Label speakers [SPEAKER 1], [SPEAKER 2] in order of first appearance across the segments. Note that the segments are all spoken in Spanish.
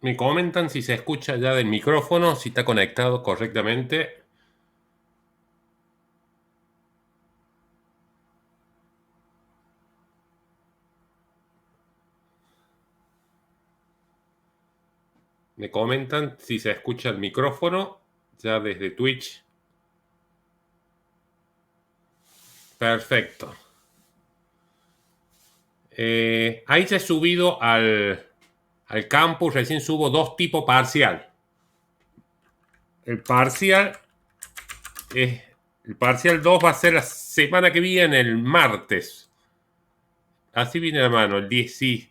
[SPEAKER 1] Me comentan si se escucha ya del micrófono, si está conectado correctamente. Me comentan si se escucha el micrófono ya desde Twitch. Perfecto. Ahí ya he subido al campus, recién subo dos tipos parcial. El parcial es, el parcial 2 va a ser la semana que viene, el martes. Así viene la mano, el 16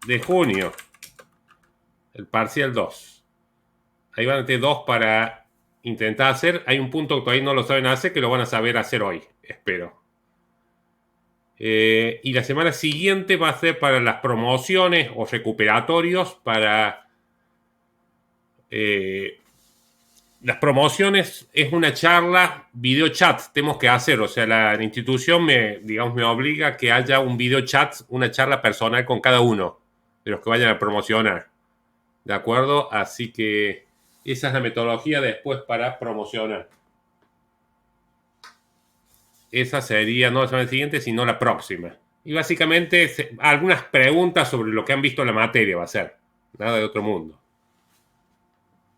[SPEAKER 1] de junio. El parcial 2. Ahí van a tener dos para intentar hacer. Hay un punto que todavía no lo saben hacer, que lo van a saber hacer hoy, espero. Y la semana siguiente va a ser para las promociones o recuperatorios para... las promociones es una charla, video chat, tenemos que hacer, o sea, la institución me obliga a que haya un video chat, una charla personal con cada uno de los que vayan a promocionar. ¿De acuerdo? Así que esa es la metodología después para promocionar. Esa sería no la semana siguiente, sino la próxima. Y básicamente algunas preguntas sobre lo que han visto en la materia va a ser. Nada de otro mundo.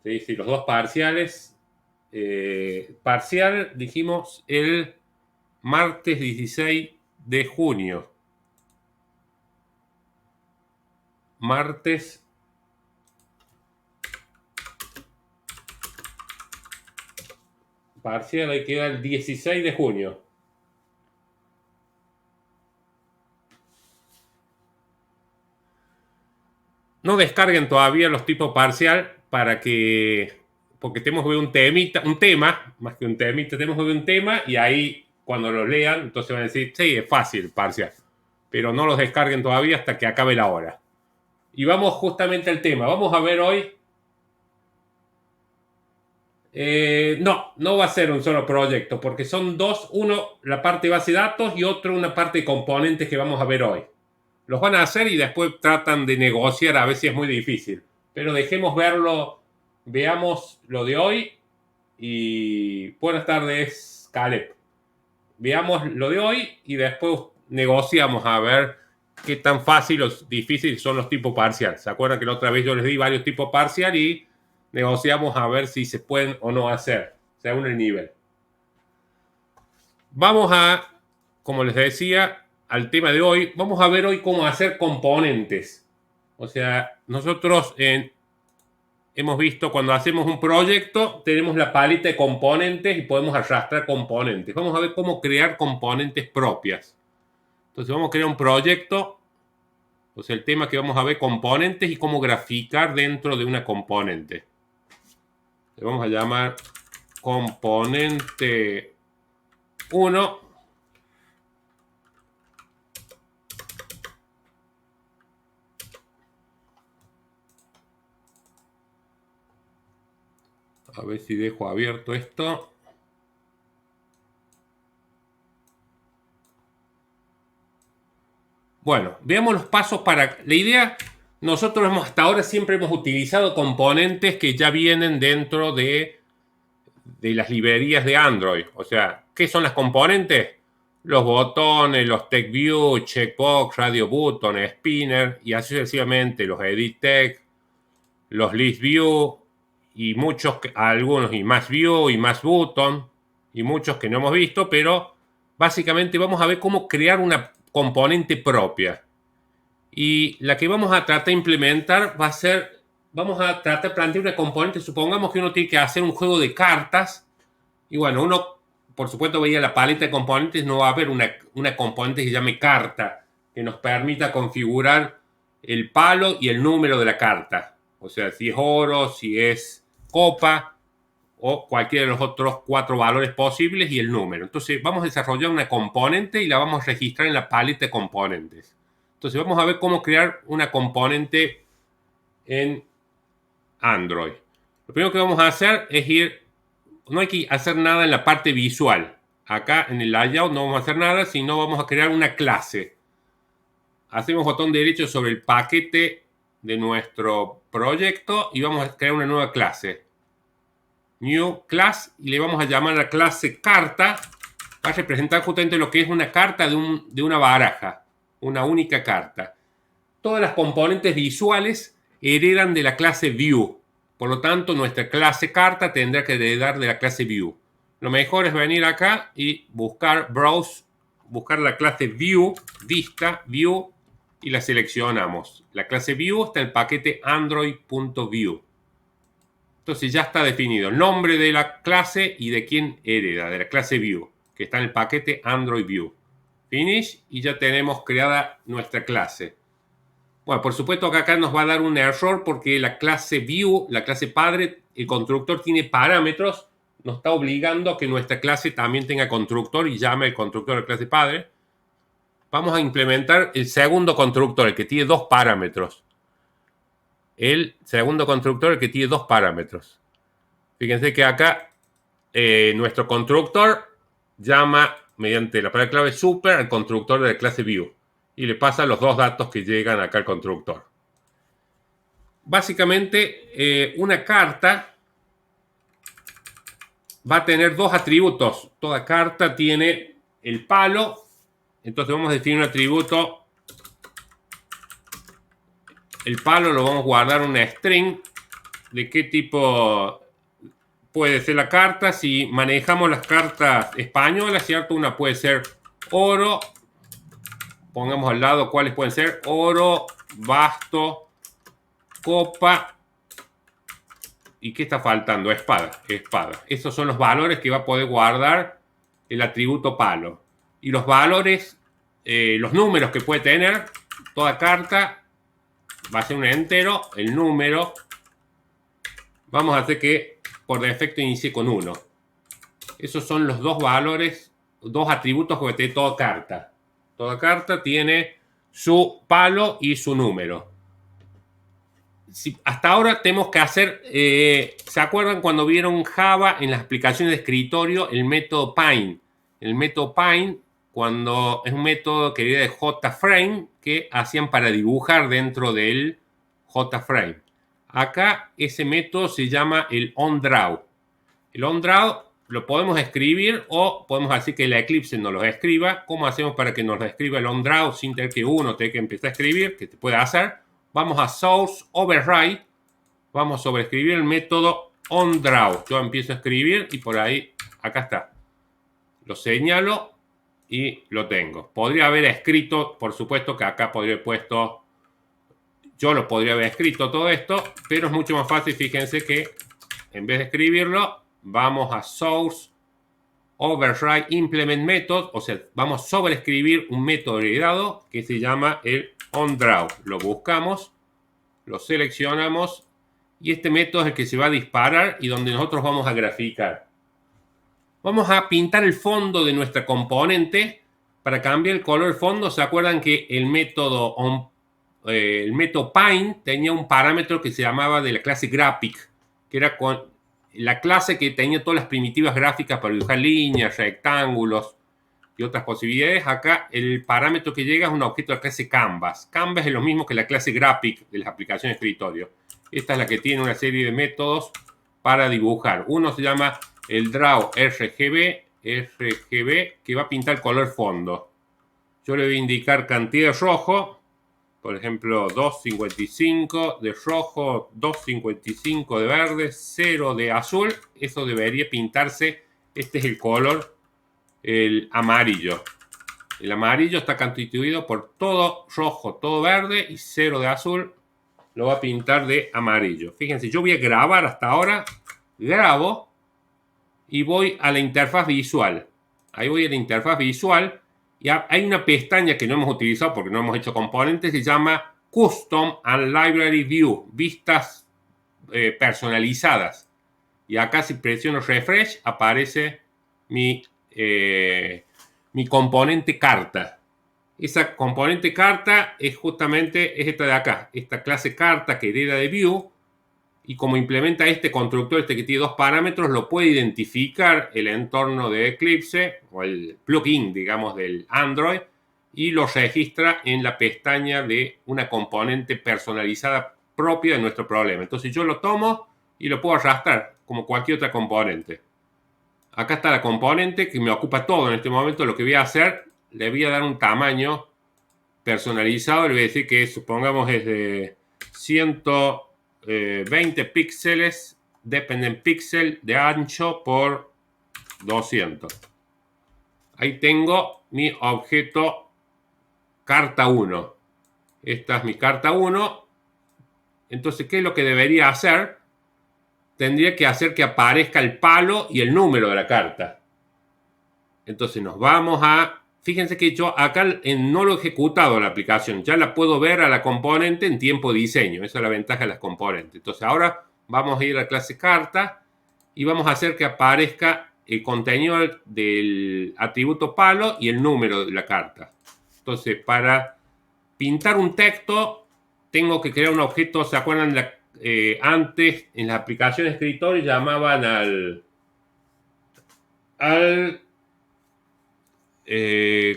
[SPEAKER 1] Sí, sí, los dos parciales. Parcial, dijimos, el martes 16 de junio. Martes. Parcial, ahí queda el 16 de junio. No descarguen todavía los tipos parcial para que, porque tenemos que ver un tema, más que un temita, tenemos que ver un tema y ahí cuando lo lean, entonces van a decir, sí, es fácil parcial, pero no los descarguen todavía hasta que acabe la hora. Y vamos justamente al tema, vamos a ver hoy, no va a ser un solo proyecto, porque son dos, uno la parte base de datos y otro una parte de componentes que vamos a ver hoy. Los van a hacer y después tratan de negociar, a ver si es muy difícil. Pero dejemos verlo, veamos lo de hoy y buenas tardes, Caleb. Veamos lo de hoy y después negociamos a ver qué tan fácil o difícil son los tipos parcial. ¿Se acuerdan que la otra vez yo les di varios tipos parcial y negociamos a ver si se pueden o no hacer, según el nivel? Vamos a, como les decía, al tema de hoy. Vamos a ver hoy cómo hacer componentes. O sea, nosotros hemos visto cuando hacemos un proyecto, tenemos la paleta de componentes y podemos arrastrar componentes. Vamos a ver cómo crear componentes propias. Entonces vamos a crear un proyecto. O sea, el tema que vamos a ver componentes y cómo graficar dentro de una componente. Le vamos a llamar componente 1. A ver si dejo abierto esto. Bueno, veamos los pasos para... La idea, nosotros hasta ahora siempre hemos utilizado componentes que ya vienen dentro de las librerías de Android. O sea, ¿qué son las componentes? Los botones, los TextView, Checkbox, Radio Button, Spinner y así sucesivamente, los Edit Text, los List View y muchos, algunos y más View y más Button y muchos que no hemos visto, pero básicamente vamos a ver cómo crear una componente propia. Y la que vamos a tratar de implementar va a ser, vamos a tratar de plantear una componente, supongamos que uno tiene que hacer un juego de cartas, y bueno, uno, por supuesto, veía la paleta de componentes, no va a haber una componente que se llame carta, que nos permita configurar el palo y el número de la carta. O sea, si es oro, si es copa, o cualquiera de los otros 4 valores posibles y el número. Entonces vamos a desarrollar una componente y la vamos a registrar en la paleta de componentes. Entonces vamos a ver cómo crear una componente en Android. Lo primero que vamos a hacer es no hay que hacer nada en la parte visual. Acá en el layout no vamos a hacer nada, sino vamos a crear una clase. hacemos botón derecho sobre el paquete de nuestro proyecto y vamos a crear una nueva clase. New Class, y le vamos a llamar a la clase carta. Va a representar justamente lo que es una carta de una baraja, una única carta. Todas las componentes visuales heredan de la clase View. Por lo tanto, nuestra clase carta tendrá que heredar de la clase View. Lo mejor es venir acá y buscar Browse, buscar la clase View, Vista, View, y la seleccionamos. La clase View está en el paquete android.view. Entonces ya está definido el nombre de la clase y de quién hereda, de la clase View, que está en el paquete Android View. Finish, y ya tenemos creada nuestra clase. Bueno, por supuesto que acá nos va a dar un error porque la clase View, la clase padre, el constructor tiene parámetros, nos está obligando a que nuestra clase también tenga constructor y llame el constructor de la clase padre. Vamos a implementar el segundo constructor, el que tiene dos parámetros. El segundo constructor, el que tiene dos parámetros. Fíjense que acá nuestro constructor llama mediante la palabra clave super al constructor de la clase View y le pasa los dos datos que llegan acá al constructor. Básicamente, una carta va a tener dos atributos. Toda carta tiene el palo. Entonces vamos a definir un atributo. El palo lo vamos a guardar en una string. ¿De qué tipo puede ser la carta? Si manejamos las cartas españolas, ¿cierto? Una puede ser oro. Pongamos al lado cuáles pueden ser. Oro, basto, copa. ¿Y qué está faltando? Espada. Espada. Esos son los valores que va a poder guardar el atributo palo. Y los valores, los números que puede tener toda carta, va a ser un entero. El número, vamos a hacer que por defecto inicie con 1. Esos son los dos valores, dos atributos que tiene toda carta. Toda carta tiene su palo y su número. Hasta ahora tenemos que hacer, ¿se acuerdan cuando vieron Java en las aplicaciones de escritorio el método Pine? El método Pine, cuando es un método que viene de JFrame, que hacían para dibujar dentro del JFrame. Acá ese método se llama el onDraw. El onDraw lo podemos escribir o podemos hacer que la Eclipse nos lo escriba. ¿Cómo hacemos para que nos lo escriba el onDraw sin tener que uno tenga que empezar a escribir? ¿Qué te puede hacer? Vamos a Source Override. Vamos a sobreescribir el método onDraw. Yo empiezo a escribir y por ahí, acá está. Lo señalo y lo tengo. Podría haber escrito, por supuesto que acá podría haber puesto, yo lo podría haber escrito todo esto, pero es mucho más fácil. Fíjense que en vez de escribirlo, vamos a Source Override Implement Method, o sea, vamos a sobreescribir un método heredado que se llama el onDraw. Lo buscamos, lo seleccionamos y este método es el que se va a disparar y donde nosotros vamos a graficar. Vamos a pintar el fondo de nuestra componente. Para cambiar el color del fondo, ¿se acuerdan que el método Pine tenía un parámetro que se llamaba de la clase Graphic, que era con la clase que tenía todas las primitivas gráficas para dibujar líneas, rectángulos y otras posibilidades? Acá el parámetro que llega es un objeto de la clase Canvas. Canvas es lo mismo que la clase Graphic de las aplicaciones de escritorio. Esta es la que tiene una serie de métodos para dibujar. Uno se llama el Draw RGB, que va a pintar el color fondo. Yo le voy a indicar cantidad de rojo, por ejemplo 2.55 de rojo, 2.55 de verde, 0 de azul. Eso debería pintarse. Este es el color, el amarillo. El amarillo está constituido por todo rojo, todo verde y 0 de azul. Lo va a pintar de amarillo. Fíjense, yo voy a grabar hasta ahora. Grabo y voy a la interfaz visual. Ahí voy a la interfaz visual y hay una pestaña que no hemos utilizado porque no hemos hecho componentes. Se llama Custom and Library View. Vistas personalizadas. Y acá si presiono Refresh aparece mi componente carta. Esa componente carta es justamente esta de acá. Esta clase carta que hereda de View. Y como implementa este constructor, que tiene dos parámetros, lo puede identificar el entorno de Eclipse o el plugin, digamos, del Android. y lo registra en la pestaña de una componente personalizada propia de nuestro problema. Entonces yo lo tomo y lo puedo arrastrar como cualquier otra componente. Acá está la componente que me ocupa todo en este momento. Lo que voy a hacer, le voy a dar un tamaño personalizado. Le voy a decir que supongamos es de 120 píxeles, dependen píxel de ancho por 200. Ahí tengo mi objeto carta 1. Esta es mi carta 1. Entonces, ¿qué es lo que debería hacer? Tendría que hacer que aparezca el palo y el número de la carta. Entonces nos vamos a... Fíjense que yo acá no lo he ejecutado la aplicación. Ya la puedo ver a la componente en tiempo de diseño. Esa es la ventaja de las componentes. Entonces ahora vamos a ir a la clase carta y vamos a hacer que aparezca el contenido del atributo palo y el número de la carta. Entonces, para pintar un texto, tengo que crear un objeto. ¿Se acuerdan? Antes, en la aplicación de escritorio, llamaban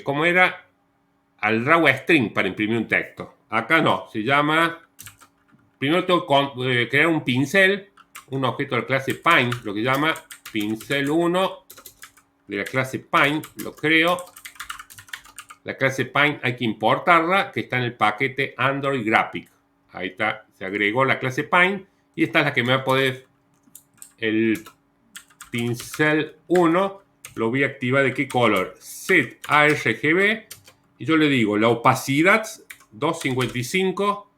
[SPEAKER 1] ¿cómo era? Al drawString para imprimir un texto. Acá no, se llama... Primero tengo que crear un pincel, un objeto de la clase Paint, lo que llama pincel 1 de la clase Paint, lo creo. La clase Paint hay que importarla, que está en el paquete Android Graphic. Ahí está, se agregó la clase Paint y esta es la que me va a poder... El pincel 1 lo voy a activar de qué color, set ARGB, y yo le digo la opacidad 255,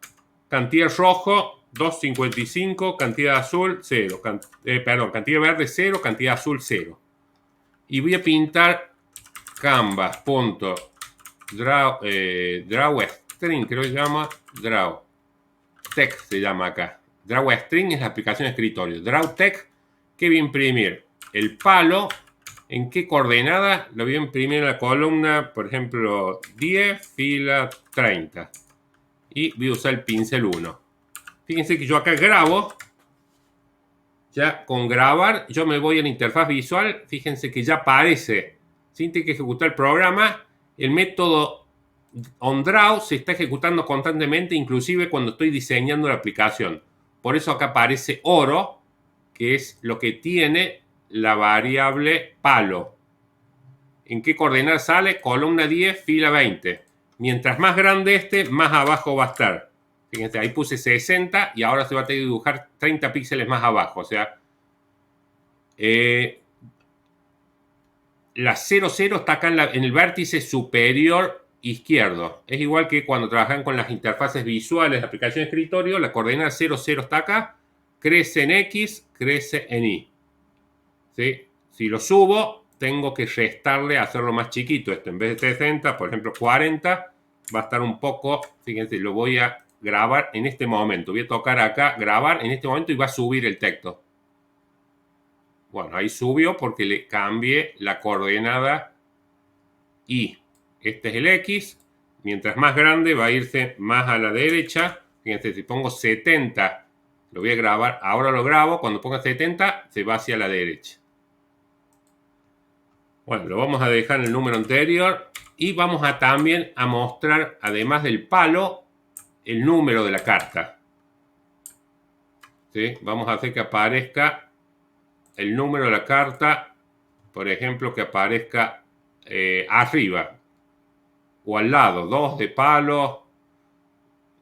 [SPEAKER 1] cantidad rojo 255, cantidad azul 0, cantidad verde 0, cantidad azul 0. Y voy a pintar drawstring, creo que se llama drawtext, se llama acá. Drawstring es la aplicación de escritorio. Drawtext, ¿qué voy a imprimir? El palo. ¿En qué coordenada? Lo voy a imprimir en la columna, por ejemplo, 10, fila 30. Y voy a usar el pincel 1. Fíjense que yo acá grabo. Ya con grabar, yo me voy a la interfaz visual. Fíjense que ya aparece, sin tener que ejecutar el programa, el método onDraw se está ejecutando constantemente, inclusive cuando estoy diseñando la aplicación. Por eso acá aparece oro, que es lo que tiene la variable palo. ¿En qué coordenada sale? Columna 10, fila 20. Mientras más grande esté, más abajo va a estar. Fíjense, ahí puse 60 y ahora se va a tener que dibujar 30 píxeles más abajo. O sea, la 00 está acá en el vértice superior izquierdo. Es igual que cuando trabajan con las interfaces visuales de aplicación de escritorio, la coordenada 00 está acá, crece en X, crece en Y. ¿Sí? Si lo subo, tengo que restarle, hacerlo más chiquito. Esto en vez de 60, por ejemplo 40, va a estar un poco, fíjense, lo voy a grabar en este momento. Voy a tocar acá, grabar en este momento y va a subir el texto. Bueno, ahí subió porque le cambié la coordenada Y. Este es el X. Mientras más grande va a irse más a la derecha. Fíjense, si pongo 70, lo voy a grabar. Ahora lo grabo. Cuando ponga 70, se va hacia la derecha. Bueno, lo vamos a dejar en el número anterior. Y vamos a también a mostrar, además del palo, el número de la carta. ¿Sí? Vamos a hacer que aparezca el número de la carta, por ejemplo, que aparezca arriba o al lado, 2 de palo.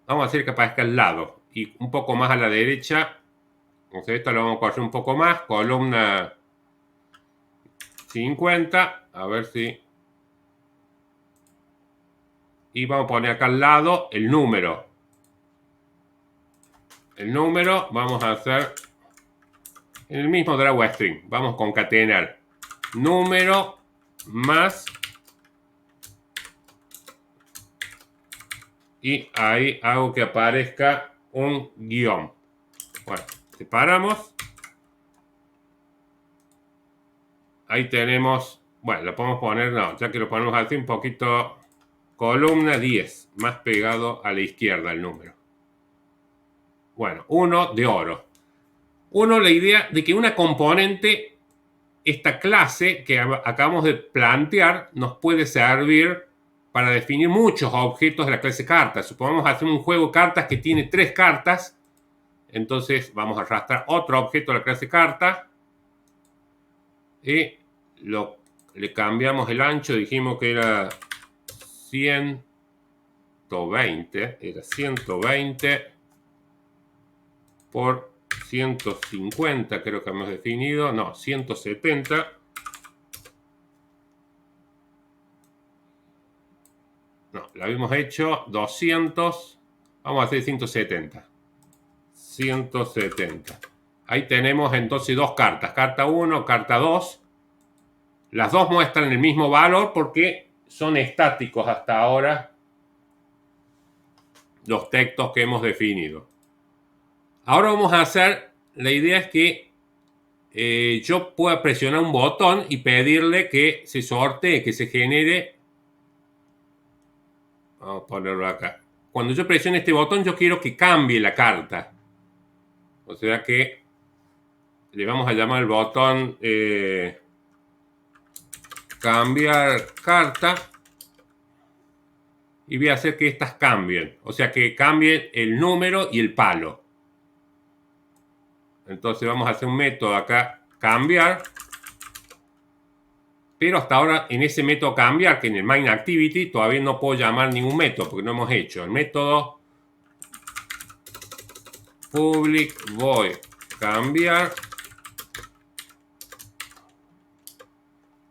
[SPEAKER 1] Vamos a hacer que aparezca al lado y un poco más a la derecha. Entonces esta lo vamos a correr un poco más, columna 50, a ver si... Y vamos a poner acá al lado el número. El número vamos a hacer en el mismo drawstring. Vamos a concatenar número más... Y ahí hago que aparezca un guión. Bueno, separamos. Ahí tenemos, bueno, lo podemos poner, no, ya que lo ponemos así un poquito, columna 10, más pegado a la izquierda el número. Bueno, 1 de oro. 1, la idea de que una componente, esta clase que acabamos de plantear, nos puede servir para definir muchos objetos de la clase carta. Supongamos hacer un juego de cartas que tiene 3 cartas. Entonces vamos a arrastrar otro objeto de la clase carta. Y le cambiamos el ancho. Dijimos que era 120. Era 120 por 150, creo que hemos definido. No, 170. No, lo habíamos hecho 200. Vamos a hacer 170. 170. Ahí tenemos entonces dos cartas. Carta 1, carta 2. Las dos muestran el mismo valor porque son estáticos hasta ahora los textos que hemos definido. Ahora vamos a hacer, la idea es que yo pueda presionar un botón y pedirle que se sortee, que se genere. Vamos a ponerlo acá. Cuando yo presione este botón, yo quiero que cambie la carta. O sea que le vamos a llamar el botón cambiar carta. Y voy a hacer que estas cambien. O sea que cambien el número y el palo. Entonces vamos a hacer un método acá, cambiar. Pero hasta ahora en ese método cambiar, que en el main activity todavía no puedo llamar ningún método porque no hemos hecho. El método public void cambiar.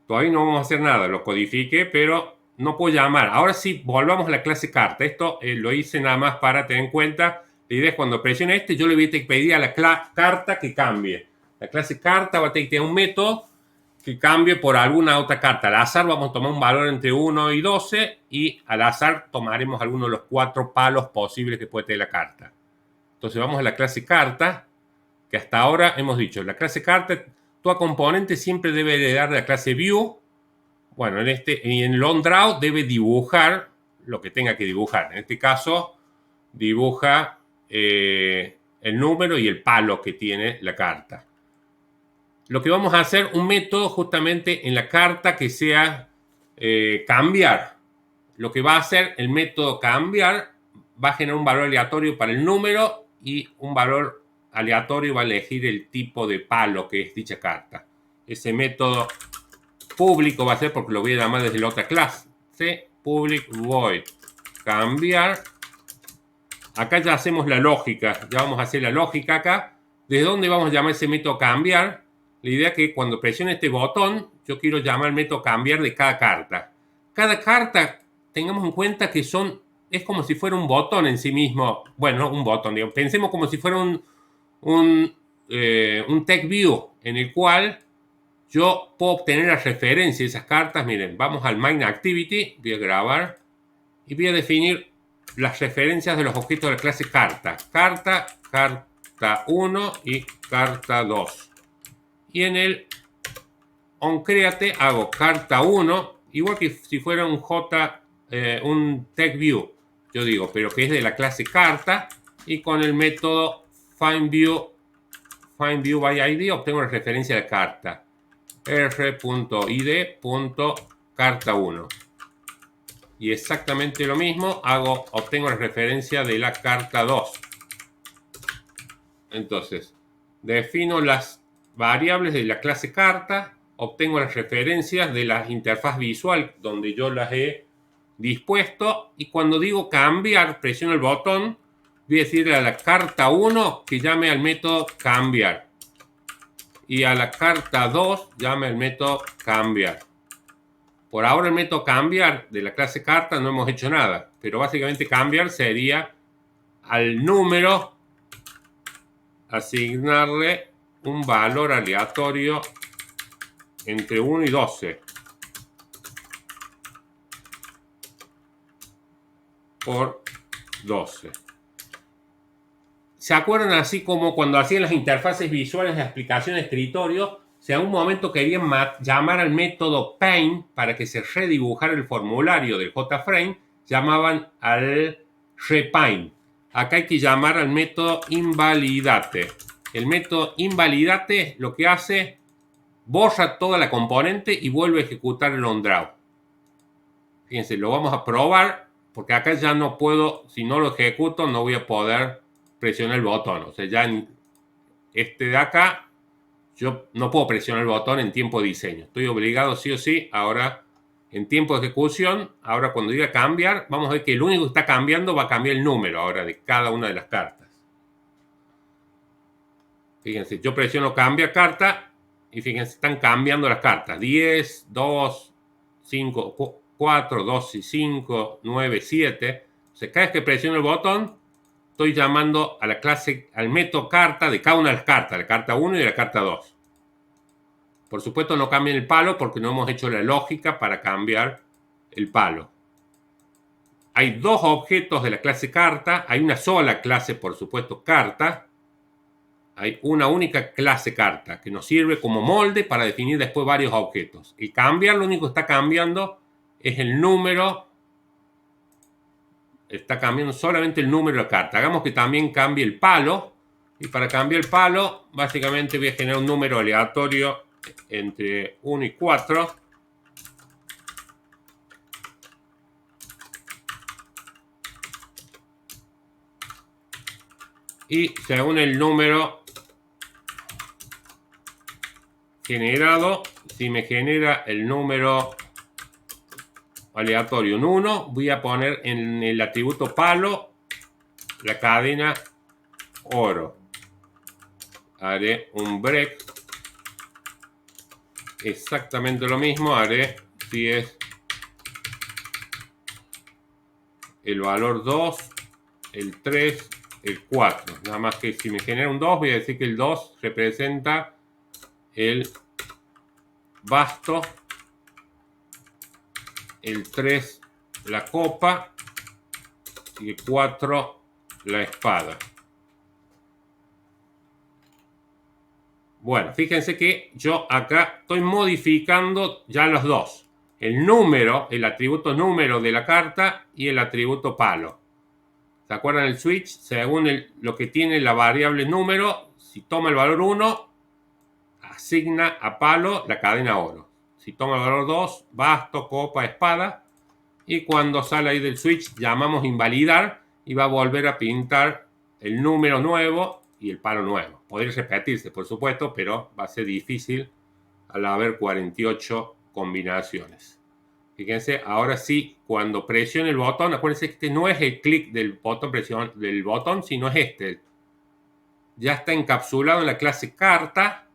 [SPEAKER 1] Todavía no vamos a hacer nada, lo codifiqué, pero no puedo llamar. Ahora sí, volvamos a la clase carta. Esto lo hice nada más para tener en cuenta. La idea es cuando presione este, yo le voy a pedir a la carta que cambie. La clase carta va a tener que tener un método que cambie por alguna otra carta. Al azar vamos a tomar un valor entre 1 y 12 y al azar tomaremos alguno de los 4 palos posibles que puede tener la carta. Entonces vamos a la clase carta, que hasta ahora hemos dicho, la clase carta, toda componente siempre debe heredar de la clase view. Bueno, en el onDraw debe dibujar lo que tenga que dibujar. En este caso, dibuja el número y el palo que tiene la carta. Lo que vamos a hacer, un método justamente en la carta que sea cambiar. Lo que va a hacer el método cambiar va a generar un valor aleatorio para el número y un valor aleatorio va a elegir el tipo de palo que es dicha carta. Ese método público va a ser, porque lo voy a llamar desde la otra clase, public void cambiar. Acá ya hacemos la lógica, ya vamos a hacer la lógica acá. ¿Desde dónde vamos a llamar ese método cambiar? La idea es que cuando presione este botón, yo quiero llamar el método cambiar de cada carta. Cada carta, tengamos en cuenta que es como si fuera un botón en sí mismo. Bueno, un botón, digamos. Pensemos como si fuera un text view en el cual yo puedo obtener la referencia de esas cartas. Miren, vamos al main activity, voy a grabar y voy a definir las referencias de los objetos de la clase carta. Carta 1 y carta 2. Y en el onCreate hago carta 1, igual que si fuera un text view, yo digo, pero que es de la clase carta, y con el método findView by ID obtengo la referencia de carta. r.id.carta1. Y exactamente lo mismo obtengo la referencia de la carta 2. Entonces, defino las variables de la clase carta, obtengo las referencias de la interfaz visual donde yo las he dispuesto, y cuando digo cambiar, presiono el botón, voy a decirle a la carta 1 que llame al método cambiar y a la carta 2 llame al método cambiar. Por ahora el método cambiar de la clase carta no hemos hecho nada, pero básicamente cambiar sería al número asignarle un valor aleatorio entre 1 y 12 por 12. ¿Se acuerdan así como cuando hacían las interfaces visuales de aplicación de escritorio? Si en algún momento querían llamar al método paint para que se redibujara el formulario del JFrame, llamaban al repaint. Acá hay que llamar al método invalidate. El método invalidate lo que hace, borra toda la componente y vuelve a ejecutar el onDraw. Fíjense, lo vamos a probar porque acá ya no puedo, si no lo ejecuto, no voy a poder presionar el botón. O sea, ya en este de acá, yo no puedo presionar el botón en tiempo de diseño. Estoy obligado sí o sí ahora en tiempo de ejecución. Ahora cuando diga cambiar, vamos a ver que el único que está cambiando va a cambiar el número ahora de cada una de las cartas. Fíjense, yo presiono cambia carta y fíjense, están cambiando las cartas. 10, 2, 5, 4, 2 y 5, 9, 7. O sea, cada vez que presiono el botón, estoy llamando a la clase, al método carta de cada una de las cartas, la carta 1 y la carta 2. Por supuesto no cambien el palo porque no hemos hecho la lógica para cambiar el palo. Hay dos objetos de la clase carta, hay una sola clase, por supuesto, carta. Hay una única clase carta que nos sirve como molde para definir después varios objetos. Y cambiar, lo único que está cambiando es el número. Está cambiando solamente el número de la carta. Hagamos que también cambie el palo. Y para cambiar el palo, básicamente voy a generar un número aleatorio entre 1 y 4. Y según el número generado, si me genera el número aleatorio en 1, voy a poner en el atributo palo la cadena oro. Haré un break. Exactamente lo mismo haré si es el valor 2, el 3, el 4. Nada más que si me genera un 2, voy a decir que el 2 representa el basto, el 3 la copa y el 4 la espada. Bueno, fíjense que yo acá estoy modificando ya los dos. El número, el atributo número de la carta y el atributo palo. ¿Se acuerdan el switch? Según lo que tiene la variable número, si toma el valor 1, asigna a palo la cadena oro. Si toma el valor 2, basto, copa, espada. Y cuando sale ahí del switch, llamamos invalidar y va a volver a pintar el número nuevo y el palo nuevo. Podría repetirse, por supuesto, pero va a ser difícil al haber 48 combinaciones. Fíjense, ahora sí, cuando presione el botón, acuérdense que este no es el clic del botón, sino es este. Ya está encapsulado en la clase carta.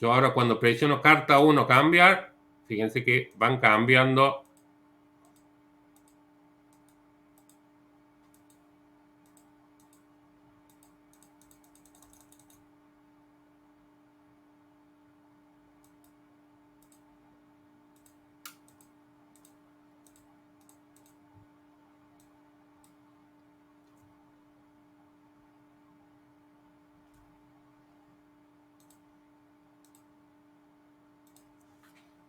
[SPEAKER 1] Yo ahora cuando presiono carta 1 cambiar, fíjense que van cambiando.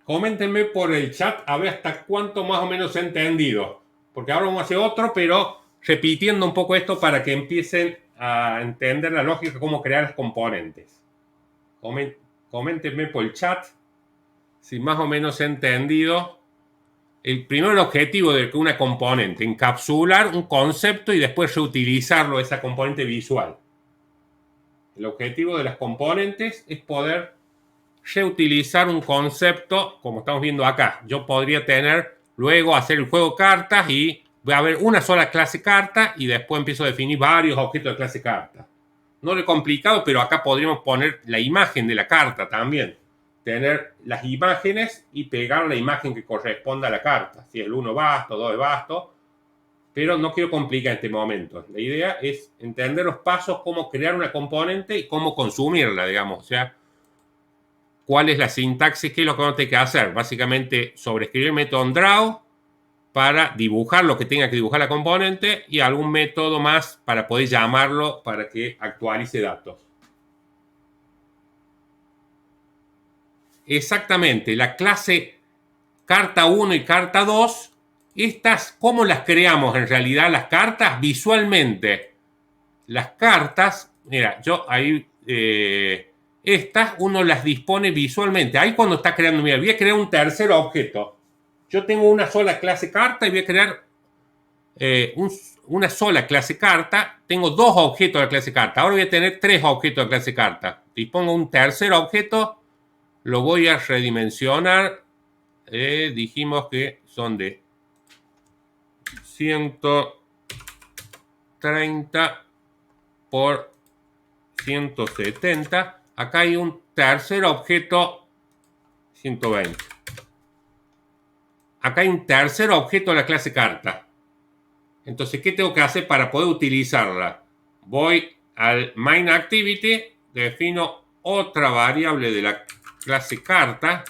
[SPEAKER 1] Coméntenme por el chat a ver hasta cuánto más o menos he entendido. Porque ahora vamos a hacer otro, pero repitiendo un poco esto para que empiecen a entender la lógica de cómo crear los componentes. Coméntenme por el chat si más o menos he entendido. Primero el objetivo de una componente, encapsular un concepto y después reutilizarlo, esa componente visual. El objetivo de las componentes es poder reutilizar un concepto, como estamos viendo acá. Yo podría luego hacer el juego cartas y voy a ver una sola clase carta y después empiezo a definir varios objetos de clase carta. No es complicado, pero acá podríamos poner la imagen de la carta también. Tener las imágenes y pegar la imagen que corresponda a la carta. Si es el 1 basto, 2 basto. Pero no quiero complicar en este momento. La idea es entender los pasos, cómo crear una componente y cómo consumirla, digamos. O sea, cuál es la sintaxis, qué es lo que uno tiene que hacer. Básicamente, sobreescribir el método onDraw para dibujar lo que tenga que dibujar la componente y algún método más para poder llamarlo para que actualice datos. Exactamente, la clase carta 1 y carta 2, estas, ¿cómo las creamos en realidad las cartas? Visualmente. Las cartas, mira, yo ahí, estas uno las dispone visualmente. Ahí cuando está creando, mira, voy a crear un tercer objeto. yo tengo una sola clase carta y voy a crear una sola clase carta. Tengo dos objetos de la clase carta. Ahora voy a tener tres objetos de la clase carta. Dispongo un tercer objeto, lo voy a redimensionar. Dijimos que son de 130 por 170. Acá hay un tercer objeto, 120. Acá hay un tercer objeto de la clase carta. Entonces, ¿qué tengo que hacer para poder utilizarla? Voy al MainActivity, defino otra variable de la clase carta,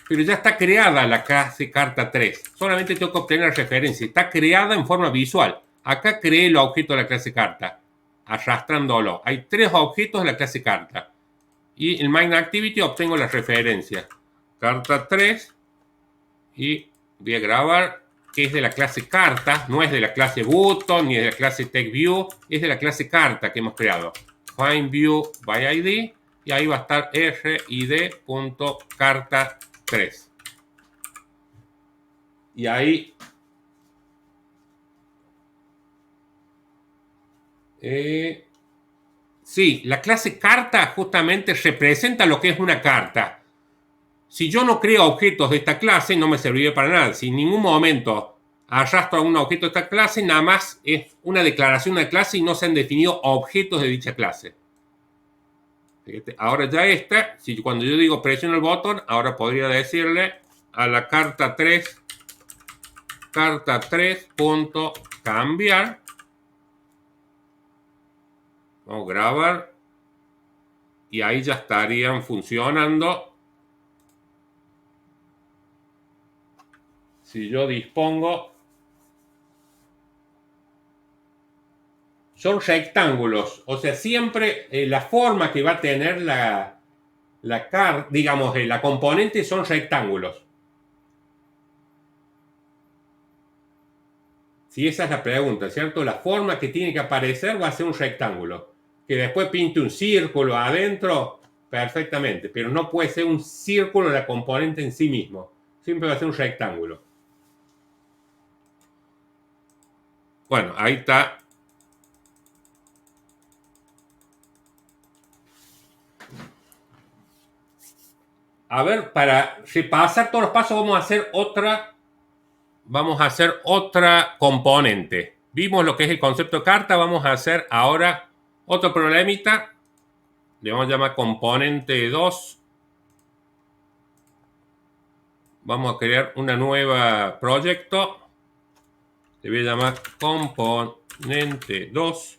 [SPEAKER 1] pero ya está creada la clase carta 3. Solamente tengo que obtener la referencia. Está creada en forma visual. Acá creé el objeto de la clase carta, arrastrándolo. Hay tres objetos de la clase carta. Y en MainActivity obtengo la referencia. Carta 3. Y voy a grabar que es de la clase carta, no es de la clase button ni de la clase TextView, es de la clase carta que hemos creado. FindViewById y ahí va a estar rid.carta3. Y ahí sí, la clase carta justamente representa lo que es una carta. Si yo no creo objetos de esta clase, no me serviría para nada. Si en ningún momento arrastro a un objeto de esta clase, nada más es una declaración de clase y no se han definido objetos de dicha clase. Ahora ya esta, si cuando yo digo presiono el botón, ahora podría decirle a la carta 3, carta 3.cambiar. Vamos a grabar. Y ahí ya estarían funcionando. Si yo dispongo, son rectángulos, o sea, siempre la forma que va a tener la componente son rectángulos. Si esa es la pregunta, ¿cierto? La forma que tiene que aparecer va a ser un rectángulo. Que después pinte un círculo adentro, perfectamente, pero no puede ser un círculo la componente en sí mismo. Siempre va a ser un rectángulo. Bueno, ahí está. A ver, para repasar todos los pasos vamos a hacer otra componente. Vimos lo que es el concepto de carta, vamos a hacer ahora otro problemita. Le vamos a llamar componente 2. Vamos a crear una nueva proyecto. Le voy a llamar componente 2.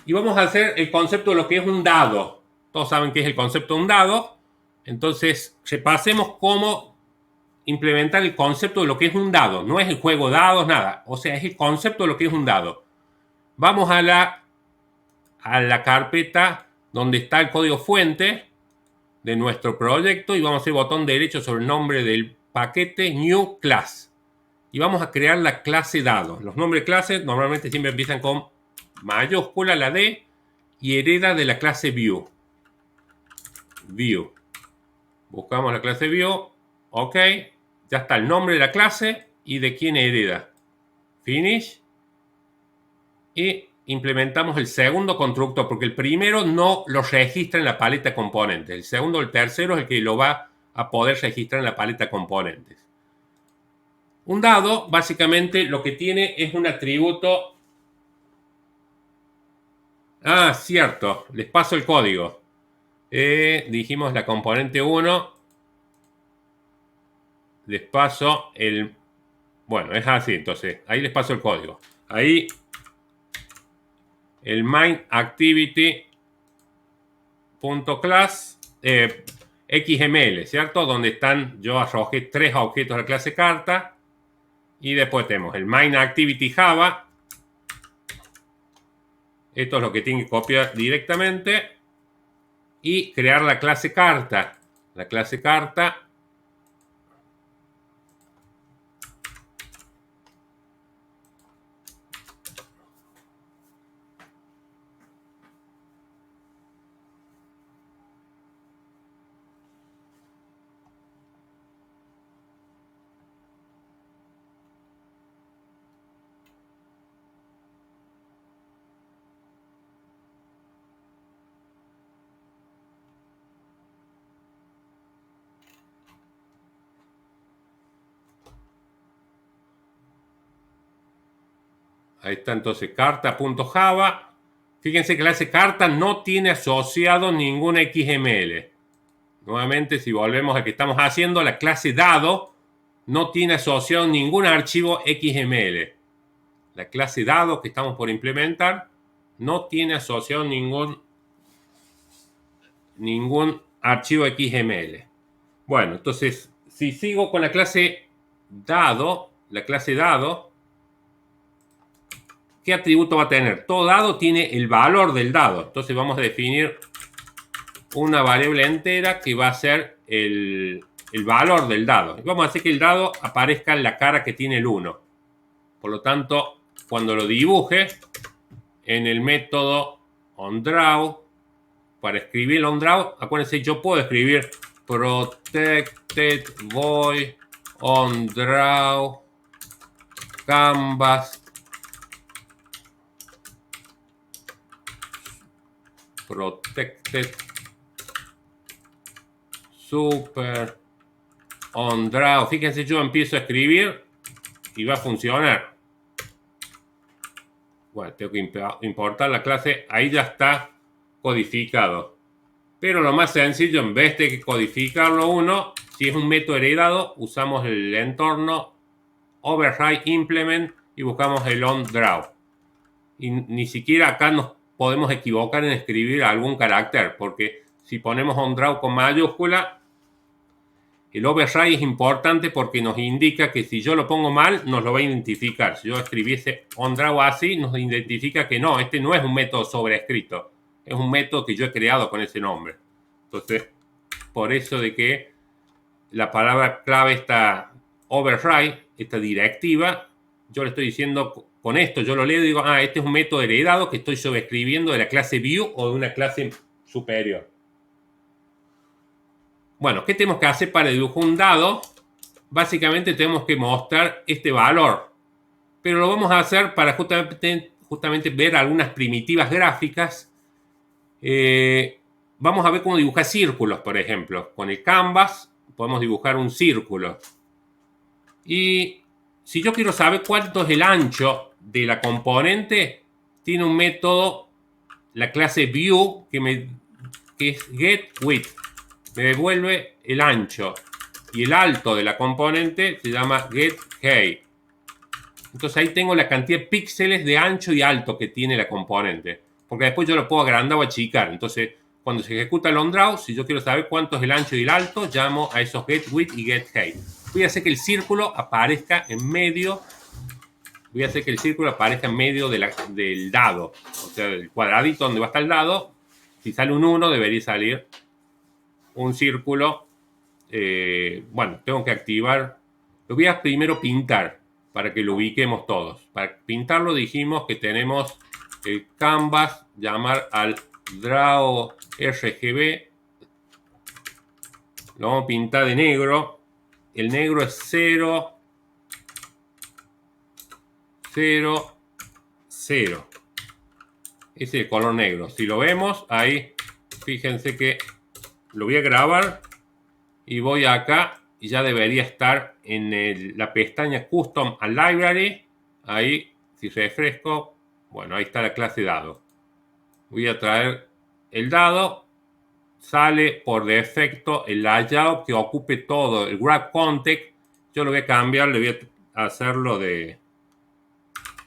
[SPEAKER 1] Y vamos a hacer el concepto de lo que es un dado. Todos saben qué es el concepto de un dado. Entonces, repasemos cómo implementar el concepto de lo que es un dado. No es el juego dados, nada. O sea, es el concepto de lo que es un dado. Vamos a la carpeta donde está el código fuente de nuestro proyecto y vamos a hacer botón derecho sobre el nombre del paquete New Class. Y vamos a crear la clase dado. Los nombres de clases normalmente siempre empiezan con mayúscula, la D, y hereda de la clase View. View. Buscamos la clase View. Ok. Ya está el nombre de la clase y de quién hereda. Finish. Y implementamos el segundo constructor, porque el primero no lo registra en la paleta de componentes. El segundo, el tercero es el que lo va a poder registrar en la paleta de componentes. Un dado, básicamente, lo que tiene es un atributo. Ah, cierto, les paso el código. Dijimos la componente 1. Les paso el... Bueno, es así, entonces, ahí les paso el código. Ahí, el MainActivity.class XML, ¿cierto? Donde están, yo arrojé tres objetos de la clase carta. Y después tenemos el MainActivity.java. Esto es lo que tienen que copiar directamente. Y crear la clase carta. La clase carta. Ahí está entonces carta.java. Fíjense que la clase carta no tiene asociado ningún XML. Nuevamente, si volvemos a que estamos haciendo, la clase dado no tiene asociado ningún archivo XML. La clase dado que estamos por implementar no tiene asociado ningún archivo XML. Bueno, entonces, si sigo con la clase dado, ¿qué atributo va a tener? Todo dado tiene el valor del dado. Entonces vamos a definir una variable entera que va a ser el valor del dado. Y vamos a hacer que el dado aparezca en la cara que tiene el 1. Por lo tanto, cuando lo dibuje en el método onDraw, para escribir el onDraw, acuérdense, yo puedo escribir protected void onDraw canvas protected super onDraw. Fíjense, yo empiezo a escribir y va a funcionar. Bueno, tengo que importar la clase. Ahí ya está codificado. Pero lo más sencillo, en vez de codificarlo uno, si es un método heredado, usamos el entorno override implement y buscamos el onDraw. Y ni siquiera acá nos podemos equivocar en escribir algún carácter, porque si ponemos onDraw con mayúscula, el override es importante porque nos indica que si yo lo pongo mal, nos lo va a identificar. Si yo escribiese onDraw así, nos identifica que no, este no es un método sobrescrito. Es un método que yo he creado con ese nombre. Entonces, por eso de que la palabra clave está override, esta directiva, yo le estoy diciendo, con esto yo lo leo y digo, este es un método heredado que estoy sobrescribiendo de la clase view o de una clase superior. Bueno, ¿qué tenemos que hacer para dibujar un dado? Básicamente tenemos que mostrar este valor. Pero lo vamos a hacer para justamente ver algunas primitivas gráficas. Vamos a ver cómo dibujar círculos, por ejemplo. Con el canvas podemos dibujar un círculo. Y si yo quiero saber cuánto es el ancho de la componente, tiene un método, la clase view, que es getWidth. Me devuelve el ancho. Y el alto de la componente se llama getHeight. Entonces ahí tengo la cantidad de píxeles de ancho y alto que tiene la componente. Porque después yo lo puedo agrandar o achicar. Entonces, cuando se ejecuta el onDraw, si yo quiero saber cuánto es el ancho y el alto, llamo a esos getWidth y getHeight. Voy a hacer que el círculo aparezca en medio. Voy a hacer que el círculo aparezca en medio del dado. O sea, el cuadradito donde va a estar el dado. Si sale un 1, debería salir un círculo. Bueno, tengo que activar. Lo voy a primero pintar para que lo ubiquemos todos. Para pintarlo dijimos que tenemos el canvas, llamar al draw RGB. Lo vamos a pintar de negro. El negro es 0, 0, 0. Ese es el color negro. Si lo vemos, ahí, fíjense que lo voy a grabar y voy acá y ya debería estar en la pestaña Custom and Library. Ahí, si refresco, bueno, ahí está la clase dado. Voy a traer el dado. Sale por defecto el layout que ocupe todo, el grab context. Yo lo voy a cambiar, le voy a hacerlo de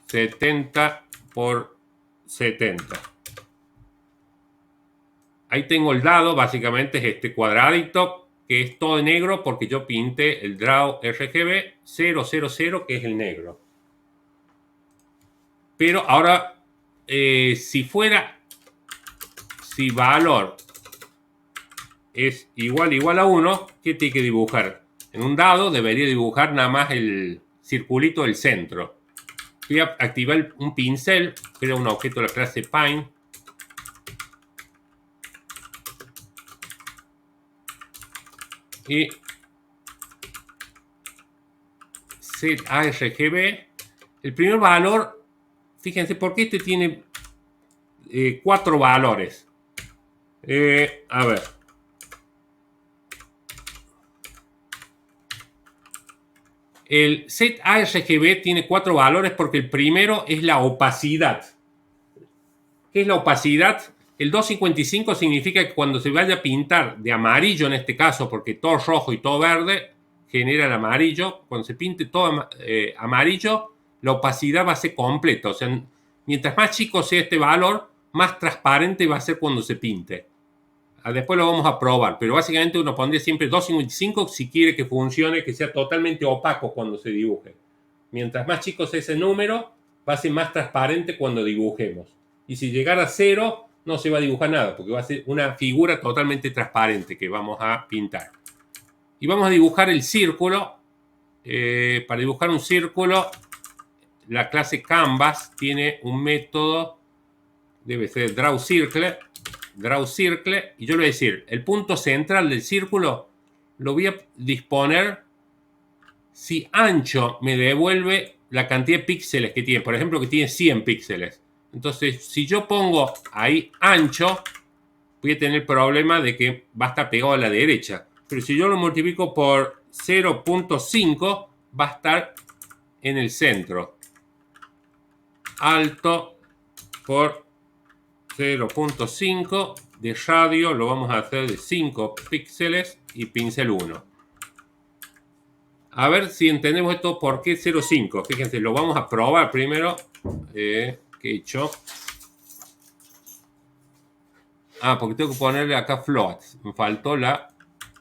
[SPEAKER 1] 70 por 70. Ahí tengo el dado, básicamente es este cuadradito que es todo negro porque yo pinté el draw RGB 000, que es el negro. Pero ahora, si valor es igual a 1, ¿qué tiene que dibujar? En un dado debería dibujar nada más el circulito del centro. Voy a activar un pincel, creo un objeto de la clase Pine. Y set ARGB. El primer valor, fíjense, porque este tiene 4 valores. A ver. El set ARGB tiene 4 valores porque el primero es la opacidad. ¿Qué es la opacidad? El 255 significa que cuando se vaya a pintar de amarillo en este caso, porque todo rojo y todo verde genera el amarillo, cuando se pinte todo amarillo, la opacidad va a ser completa. O sea, mientras más chico sea este valor, más transparente va a ser cuando se pinte. Después lo vamos a probar, pero básicamente uno pondría siempre 255 si quiere que funcione, que sea totalmente opaco cuando se dibuje. Mientras más chico sea ese número, va a ser más transparente cuando dibujemos. Y si llegara a 0, no se va a dibujar nada, porque va a ser una figura totalmente transparente que vamos a pintar. Y vamos a dibujar el círculo. Para dibujar un círculo, la clase Canvas tiene un método, debe ser Draw Circle, y yo le voy a decir, el punto central del círculo lo voy a disponer si ancho me devuelve la cantidad de píxeles que tiene. Por ejemplo, que tiene 100 píxeles. Entonces, si yo pongo ahí ancho, voy a tener el problema de que va a estar pegado a la derecha. Pero si yo lo multiplico por 0.5, va a estar en el centro. Alto por 0.5 de radio lo vamos a hacer de 5 píxeles y pincel 1. A ver si entendemos esto, por qué 0.5. Fíjense, lo vamos a probar primero. ¿Qué he hecho? Porque tengo que ponerle acá float. Me faltó la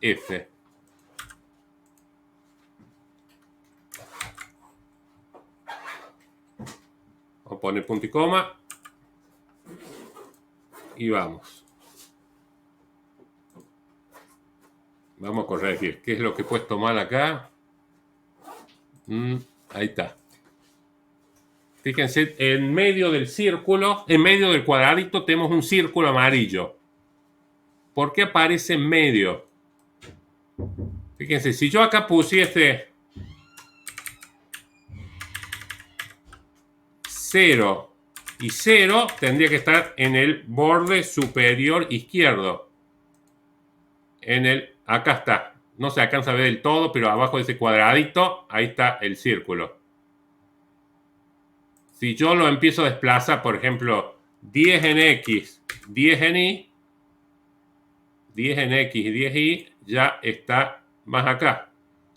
[SPEAKER 1] F. Vamos a poner punto y coma. Y vamos. Vamos a corregir. ¿Qué es lo que he puesto mal acá? Ahí está. Fíjense, en medio del círculo, en medio del cuadradito, tenemos un círculo amarillo. ¿Por qué aparece en medio? Fíjense, si yo acá pusiese 0 y 0, tendría que estar en el borde superior izquierdo. Acá está. No se alcanza a ver del todo, pero abajo de ese cuadradito, ahí está el círculo. Si yo lo empiezo a desplazar, por ejemplo, 10 en X, 10 en Y, 10 en X y 10 Y, ya está más acá.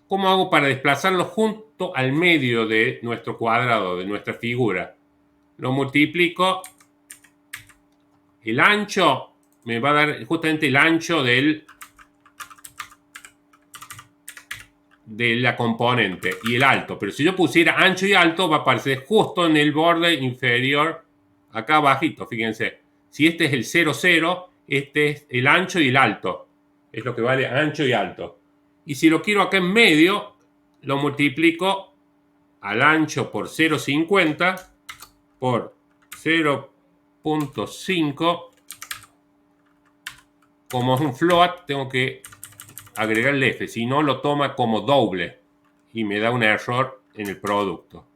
[SPEAKER 1] ¿Cómo hago para desplazarlo junto al medio de nuestro cuadrado, de nuestra figura? Lo multiplico. El ancho me va a dar justamente el ancho de la componente y el alto. Pero si yo pusiera ancho y alto, va a aparecer justo en el borde inferior, acá abajito. Fíjense, si este es el 0, 0, este es el ancho y el alto. Es lo que vale ancho y alto. Y si lo quiero acá en medio, lo multiplico al ancho por 0,50 por 0.5. Como es un float, tengo que agregarle F, si no lo toma como doble y me da un error en el producto.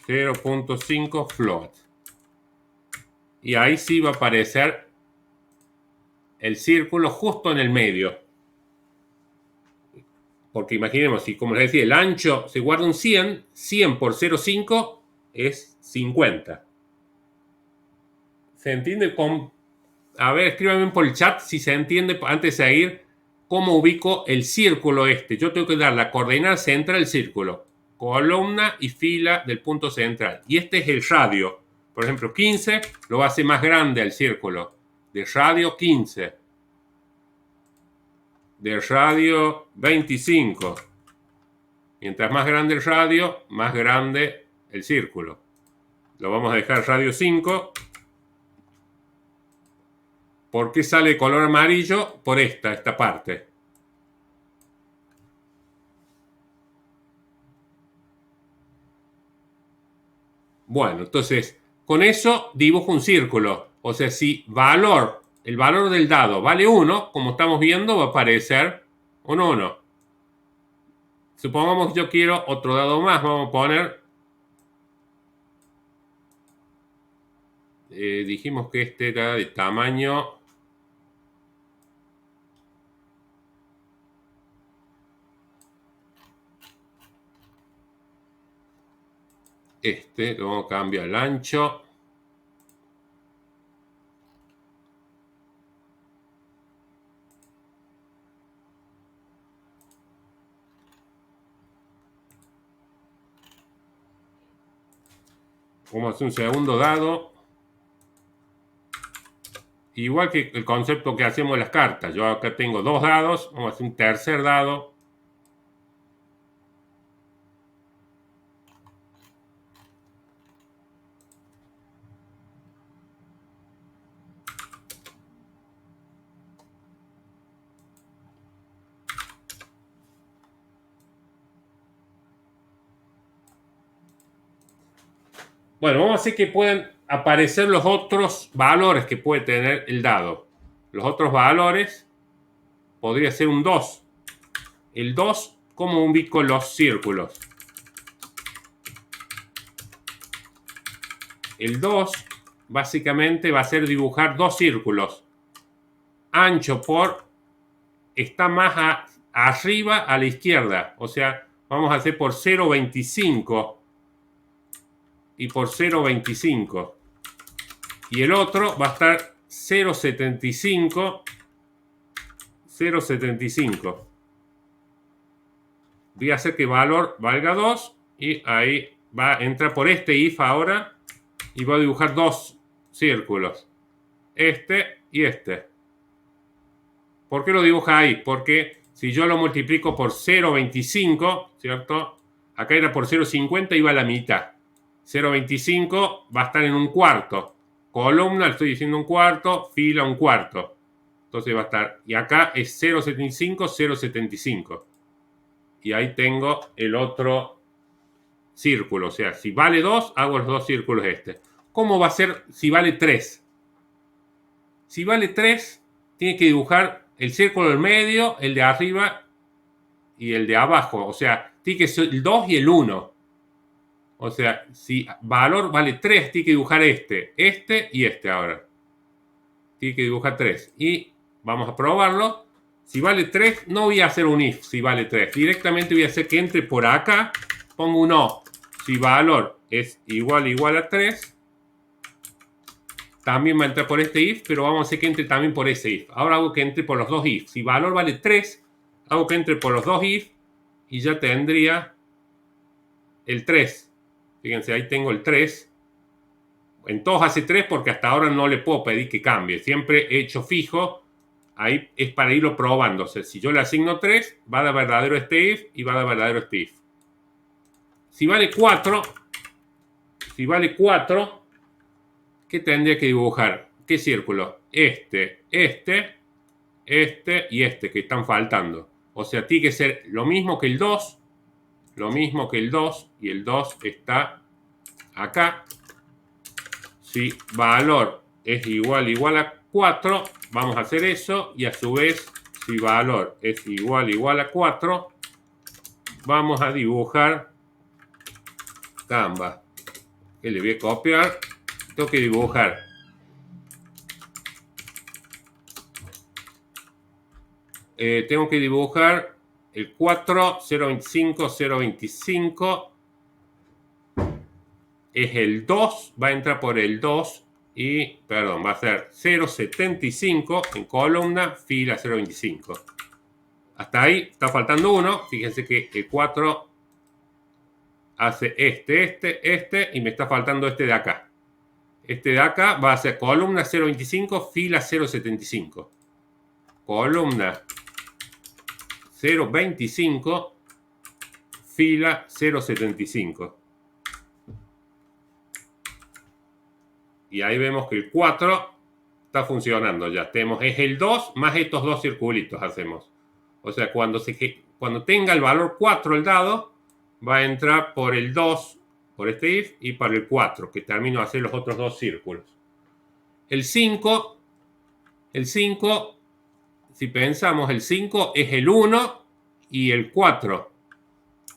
[SPEAKER 1] 0.5 float. Y ahí sí va a aparecer el círculo justo en el medio. Porque imaginemos, si como les decía, el ancho se guarda un 100, 100 por 0.5 es 50. ¿Se entiende? A ver, escríbanme por el chat si se entiende, antes de seguir, cómo ubico el círculo este. Yo tengo que dar la coordenada central del círculo, columna y fila del punto central. Y este es el radio. Por ejemplo, 15 lo va a hacer más grande al círculo. De radio 15. De radio 25. Mientras más grande el radio, más grande el círculo. Lo vamos a dejar radio 5. ¿Por qué sale de color amarillo? Por esta parte. Bueno, entonces, con eso dibujo un círculo. O sea, si el valor del dado vale 1, como estamos viendo, va a aparecer un 1. Supongamos que yo quiero otro dado más. Vamos a poner... dijimos que este era de tamaño... luego cambia el ancho. Vamos a hacer un segundo dado. Igual que el concepto que hacemos en las cartas. Yo acá tengo 2 dados. Vamos a hacer un tercer dado. Bueno, vamos a hacer que puedan aparecer los otros valores que puede tener el dado. Los otros valores podría ser un 2. El 2, ¿cómo ubico los círculos? El 2 básicamente va a ser dibujar 2 círculos. Ancho por está más arriba a la izquierda. O sea, vamos a hacer por 0,25 y por 0,25. Y el otro va a estar 0,75. 0,75. Voy a hacer que valor valga 2 y ahí va a entrar por este if ahora y voy a dibujar 2 círculos. Este y este. ¿Por qué lo dibuja ahí? Porque si yo lo multiplico por 0,25, ¿cierto? Acá era por 0,50 y va a la mitad. 0,25 va a estar en un cuarto. Columna, le estoy diciendo un cuarto, fila un cuarto. Entonces va a estar, y acá es 0,75, 0,75. Y ahí tengo el otro círculo. O sea, si vale 2, hago los 2 círculos este. ¿Cómo va a ser si vale 3? Si vale 3, tiene que dibujar el círculo del medio, el de arriba y el de abajo. O sea, tiene que ser el 2 y el 1. O sea, si valor vale 3, tiene que dibujar este y este ahora. Tiene que dibujar 3. Y vamos a probarlo. Si vale 3, no voy a hacer un if si vale 3. Directamente voy a hacer que entre por acá. Pongo un O. Si valor es igual a 3, también va a entrar por este if, pero vamos a hacer que entre también por ese if. Ahora hago que entre por los 2 if. Si valor vale 3, hago que entre por los 2 if y ya tendría el 3. Fíjense, ahí tengo el 3. En todos hace 3 porque hasta ahora no le puedo pedir que cambie. Siempre he hecho fijo. Ahí es para irlo probando. O sea, si yo le asigno 3, va a dar verdadero este if y va a dar verdadero este if. Si vale 4, ¿qué tendría que dibujar? ¿Qué círculo? Este y este que están faltando. O sea, tiene que ser lo mismo que el 2. Lo mismo que el 2. Y el 2 está acá. Si valor es igual a 4, vamos a hacer eso. Y a su vez, si valor es igual a 4, vamos a dibujar Canva. Que le voy a copiar. Tengo que dibujar el 4, 0,25, 0,25. Es el 2, va a entrar por el 2 y, perdón, va a ser 0,75 en columna, fila 0,25. Hasta ahí está faltando uno. Fíjense que el 4 hace este y me está faltando este de acá. Este de acá va a ser columna 0,25, fila 0,75. Columna 0,25, fila 0,75. Y ahí vemos que el 4 está funcionando ya. Es el 2 más estos 2 circulitos hacemos. O sea, cuando tenga el valor 4 el dado, va a entrar por el 2, por este if, y para el 4, que termino de hacer los otros 2 círculos. El 5, si pensamos, el 5 es el 1 y el 4.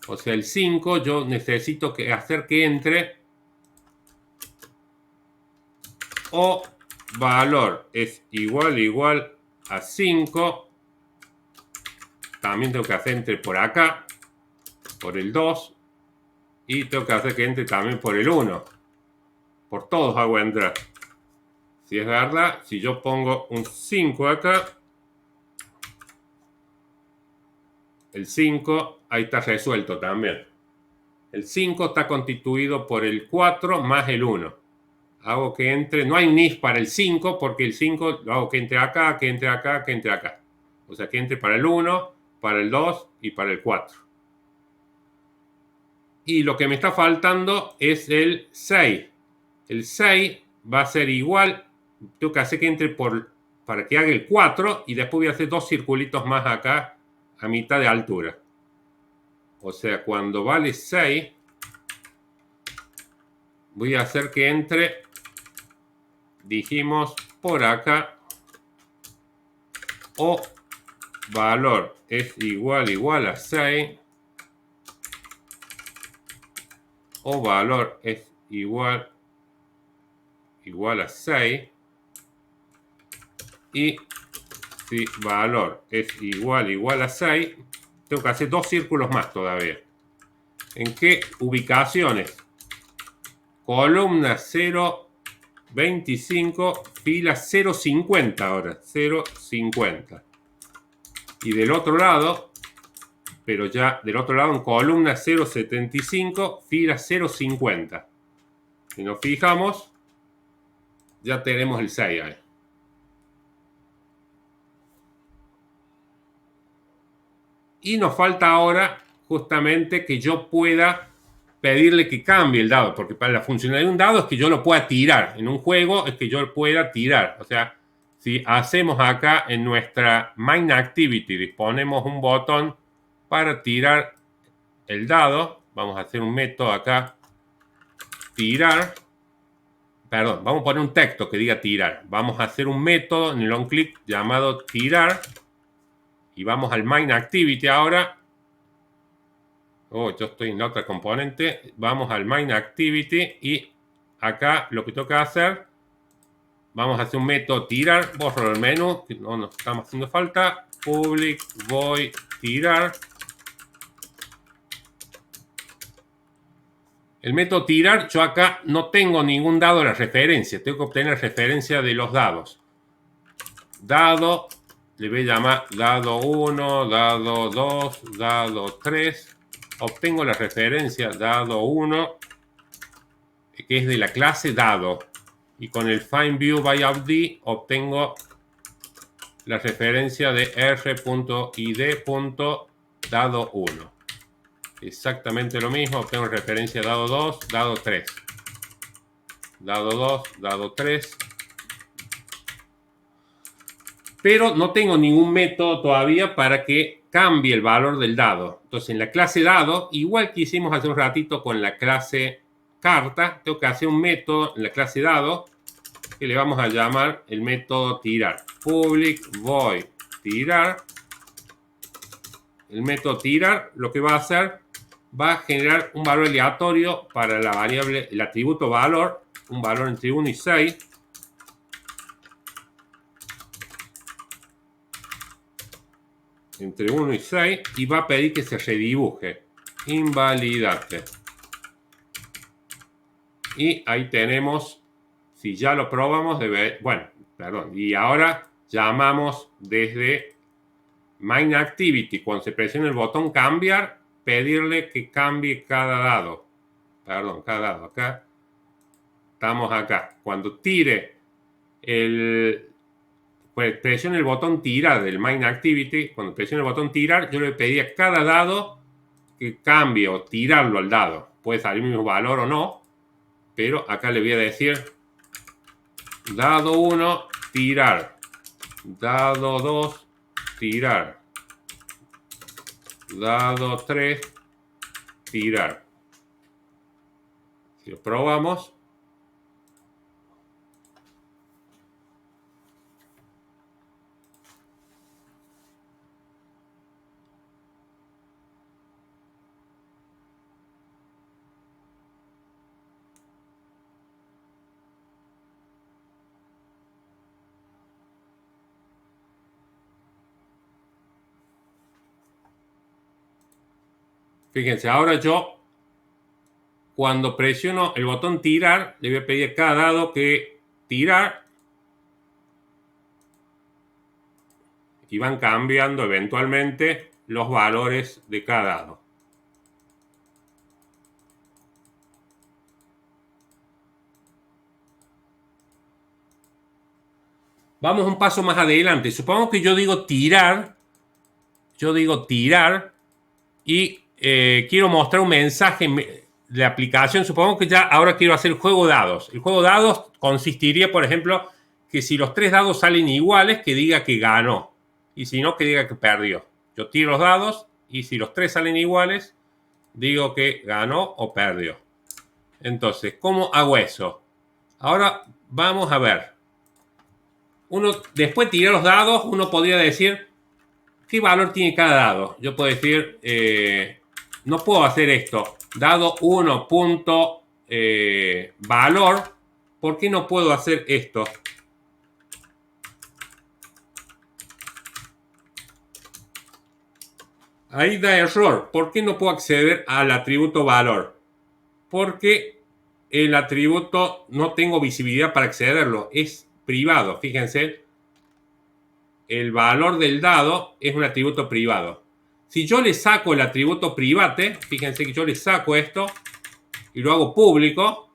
[SPEAKER 1] O sea, el 5 yo necesito hacer que entre o valor es igual a 5. También tengo que hacer entre por acá, por el 2. Y tengo que hacer que entre también por el 1. Por todos hago entrar. Si es verdad, si yo pongo un 5 acá, el 5, ahí está resuelto también. El 5 está constituido por el 4 más el 1. Hago que entre, no hay NIF para el 5 porque el 5 lo hago que entre acá, que entre acá, que entre acá. O sea, que entre para el 1, para el 2 y para el 4. Y lo que me está faltando es el 6. El 6 va a ser igual, tengo que hacer que entre para que haga el 4 y después voy a hacer dos circulitos más acá a mitad de altura. O sea, cuando vale 6, voy a hacer que entre, dijimos, por acá, o valor es igual a 6, o valor es igual a 6, y si valor es igual a 6, tengo que hacer dos círculos más todavía. ¿En qué ubicaciones? Columna 0,25, fila 0,50 ahora, 0,50. Y del otro lado, pero ya del otro lado en columna 0,75, fila 0,50. Si nos fijamos, ya tenemos el 6 ahí. Y nos falta ahora justamente que yo pueda pedirle que cambie el dado, porque para la funcionalidad de un dado es que yo lo pueda tirar. En un juego es que yo lo pueda tirar. O sea, si hacemos acá en nuestra main activity, disponemos un botón para tirar el dado. Vamos a hacer un método acá, tirar. Perdón, vamos a poner un texto que diga tirar. Vamos a hacer un método en el onClick llamado tirar. Y vamos al main activity ahora. Oh, yo estoy en la otra componente. Vamos al main activity y acá lo que toca hacer, vamos a hacer un método tirar, borro el menú, que no nos estamos haciendo falta, public void tirar. El método tirar, yo acá no tengo ningún dado de la referencia, tengo que obtener referencia de los dados. Dado, le voy a llamar dado 1, dado 2, dado 3. Obtengo la referencia dado 1, que es de la clase dado. Y con el find view by ID obtengo la referencia de r.id.dado1. Exactamente lo mismo, obtengo referencia dado 2, dado 3. Dado 2, dado 3. Pero no tengo ningún método todavía para que cambie el valor del dado. Entonces, en la clase dado, igual que hicimos hace un ratito con la clase carta, tengo que hacer un método en la clase dado que le vamos a llamar el método tirar. Public void tirar. El método tirar lo que va a hacer, va a generar un valor aleatorio para la variable, el atributo valor, un valor entre 1 y 6. Entre 1 y 6 y va a pedir que se redibuje. Invalidate. Y ahí tenemos, si ya lo probamos, y ahora llamamos desde main activity, cuando se presiona el botón cambiar, pedirle que cambie cada dado. Cada dado. Acá estamos acá. Cuando tire presione el botón tirar del main activity, cuando presione el botón tirar, yo le pedí a cada dado que cambie o tirarlo al dado. Puede salir el mismo valor o no, pero acá le voy a decir dado 1, tirar. Dado 2, tirar. Dado 3, tirar. Si lo probamos, fíjense, ahora yo cuando presiono el botón tirar, le voy a pedir a cada dado que tirar. Y van cambiando eventualmente los valores de cada dado. Vamos un paso más adelante. Supongo que yo digo tirar. Y quiero mostrar un mensaje de aplicación. Supongo que ya ahora quiero hacer el juego de dados. El juego de dados consistiría, por ejemplo, que si los 3 dados salen iguales, que diga que ganó. Y si no, que diga que perdió. Yo tiro los dados y si los 3 salen iguales, digo que ganó o perdió. Entonces, ¿cómo hago eso? Ahora vamos a ver. Después de tirar los dados, uno podría decir qué valor tiene cada dado. Yo puedo decir, no puedo hacer esto. Dado 1 punto valor. ¿Por qué no puedo hacer esto? Ahí da error. ¿Por qué no puedo acceder al atributo valor? Porque el atributo no tengo visibilidad para accederlo. Es privado. Fíjense. El valor del dado es un atributo privado. Si yo le saco el atributo private, fíjense que yo le saco esto y lo hago público,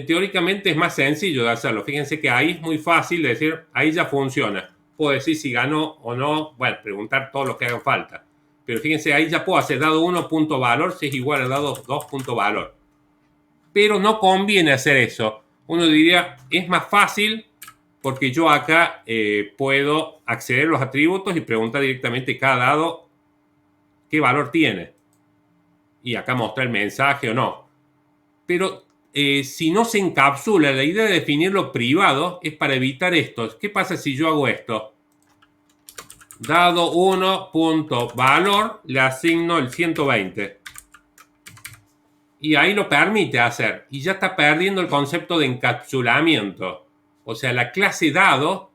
[SPEAKER 1] teóricamente es más sencillo de hacerlo. Fíjense que ahí es muy fácil de decir, ahí ya funciona. Puedo decir si ganó o no, bueno, preguntar todo lo que haga falta. Pero fíjense, ahí ya puedo hacer dado 1 punto valor si es igual a dado 2 punto valor. Pero no conviene hacer eso. Uno diría, es más fácil porque yo acá puedo acceder a los atributos y preguntar directamente cada dado qué valor tiene. Y acá mostrar el mensaje o no. Pero si no se encapsula, la idea de definirlo privado es para evitar esto. ¿Qué pasa si yo hago esto? Dado 1 punto valor, le asigno el 120. Y ahí lo permite hacer. Y ya está perdiendo el concepto de encapsulamiento. O sea, la clase dado,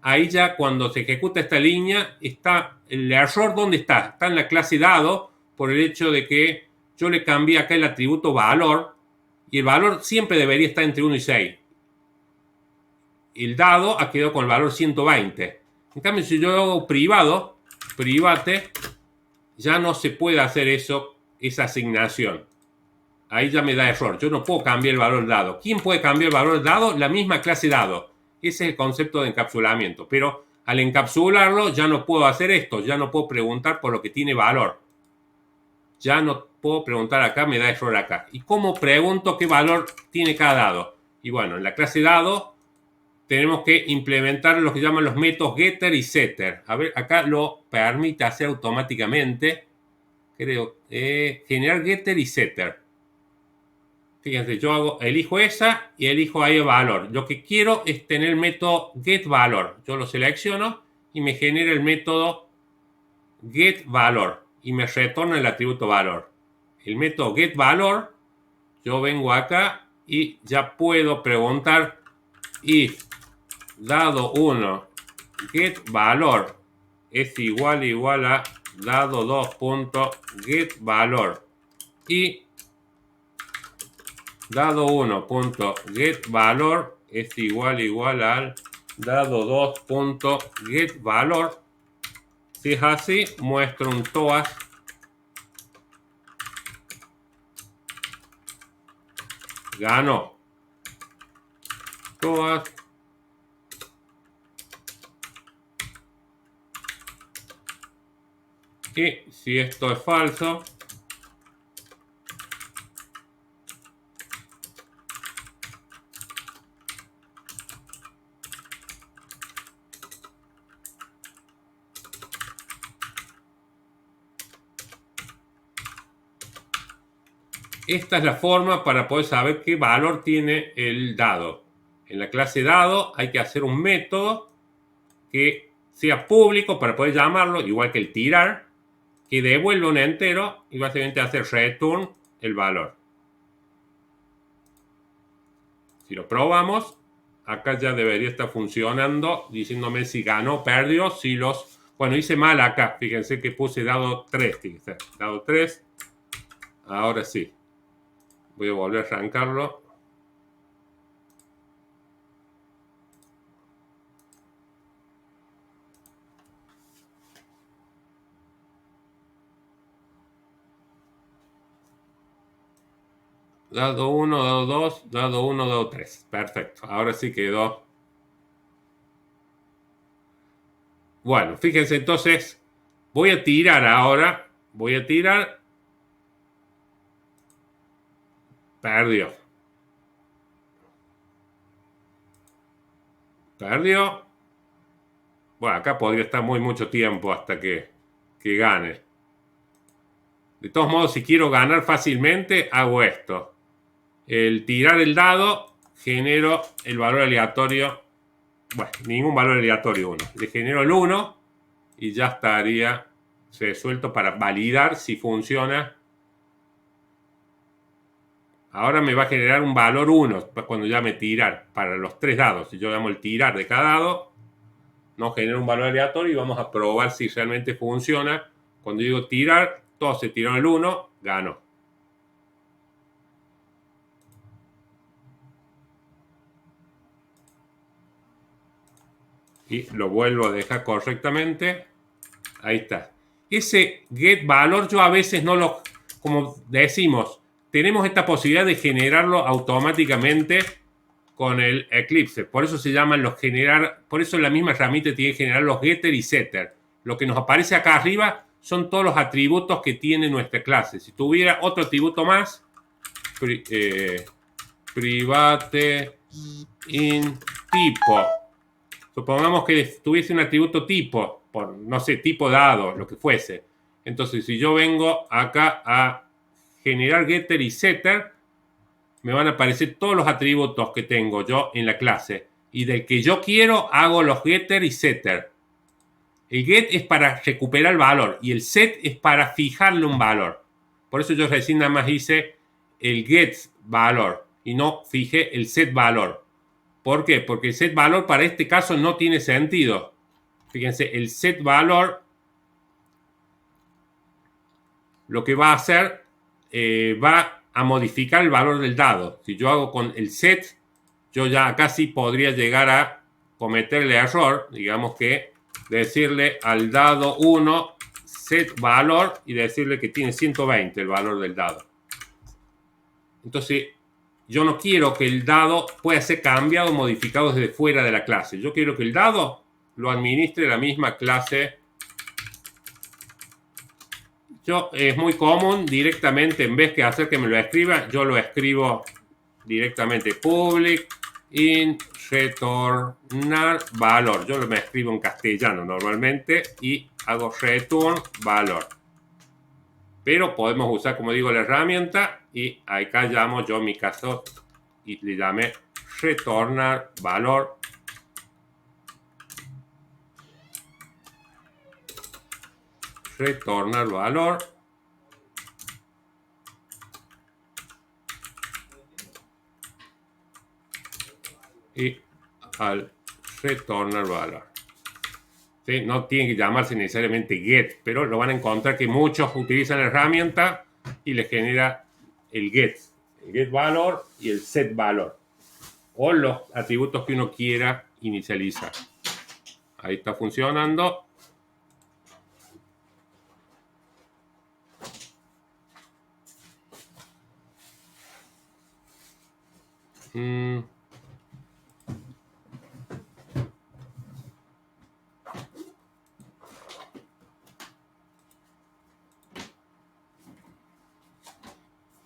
[SPEAKER 1] ahí ya cuando se ejecuta esta línea, está el error, ¿dónde está? Está en la clase dado por el hecho de que yo le cambié acá el atributo valor y el valor siempre debería estar entre 1 y 6. El dado ha quedado con el valor 120. En cambio, si yo hago private, ya no se puede hacer eso, esa asignación. Ahí ya me da error. Yo no puedo cambiar el valor dado. ¿Quién puede cambiar el valor dado? La misma clase dado. Ese es el concepto de encapsulamiento. Pero al encapsularlo ya no puedo hacer esto. Ya no puedo preguntar por lo que tiene valor. Ya no puedo preguntar acá, me da error acá. ¿Y cómo pregunto qué valor tiene cada dado? Y bueno, en la clase dado tenemos que implementar lo que llaman los métodos getter y setter. A ver, acá lo permite hacer automáticamente. Creo, generar getter y setter. Fíjense, yo elijo esa y elijo ahí el valor. Lo que quiero es tener el método getValor. Yo lo selecciono y me genera el método getValor y me retorna el atributo valor. El método getValor, yo vengo acá y ya puedo preguntar if dado 1 getValor es igual a dado 2 punto getValor y dado 1 punto getValor es igual al dado 2 punto getValor. Si es así, muestro un TOAS ganó. TOAS y si esto es falso, esta es la forma para poder saber qué valor tiene el dado. En la clase dado hay que hacer un método que sea público para poder llamarlo, igual que el tirar, que devuelva un entero y básicamente hace return el valor. Si lo probamos, acá ya debería estar funcionando, diciéndome si ganó o perdió, si los... Bueno, hice mal acá, fíjense que puse dado 3, fíjense, dado 3, ahora sí. Voy a volver a arrancarlo. Dado 1, dado 2, dado 1, dado 3. Perfecto. Ahora sí quedó. Bueno, fíjense entonces. Voy a tirar ahora. Voy a tirar. Perdió. Perdió. Bueno, acá podría estar mucho tiempo hasta que gane. De todos modos, si quiero ganar fácilmente, hago esto. El tirar el dado, genero el valor aleatorio. Bueno, ningún valor aleatorio 1. Le genero el 1 y ya estaría resuelto para validar si funciona. Ahora me va a generar un valor 1 cuando llame tirar para los 3 dados. Si yo llamo el tirar de cada dado, nos genera un valor aleatorio y vamos a probar si realmente funciona. Cuando digo tirar, todos se tiraron el 1, gano. Y lo vuelvo a dejar correctamente. Ahí está. Ese get valor yo a veces no lo, como decimos, tenemos esta posibilidad de generarlo automáticamente con el Eclipse. Por eso se llaman los generar, por eso la misma herramienta tiene que generar los getter y setter. Lo que nos aparece acá arriba son todos los atributos que tiene nuestra clase. Si tuviera otro atributo más, private in tipo. Supongamos que tuviese un atributo tipo, por no sé, tipo dado, lo que fuese. Entonces, si yo vengo acá a generar getter y setter, me van a aparecer todos los atributos que tengo yo en la clase. Y del que yo quiero, hago los getter y setter. El get es para recuperar el valor y el set es para fijarle un valor. Por eso yo recién nada más hice el get valor y no fijé el set valor. ¿Por qué? Porque el set valor para este caso no tiene sentido. Fíjense, el set valor lo que va a hacer, va a modificar el valor del dado. Si yo hago con el set, yo ya casi podría llegar a cometer el error, digamos que decirle al dado 1 set valor y decirle que tiene 120 el valor del dado. Entonces, yo no quiero que el dado pueda ser cambiado o modificado desde fuera de la clase. Yo quiero que el dado lo administre la misma clase. Es muy común directamente, en vez que hacer que me lo escriba, yo lo escribo directamente. Public int retornar valor. Yo me escribo en castellano normalmente y hago return valor. Pero podemos usar, como digo, la herramienta y acá llamo yo en mi caso y le llamé retornar valor. Retornar valor. Y al retornar valor. ¿Sí? No tiene que llamarse necesariamente get, pero lo van a encontrar que muchos utilizan la herramienta y les genera el get valor y el set valor, o los atributos que uno quiera inicializar. Ahí está funcionando.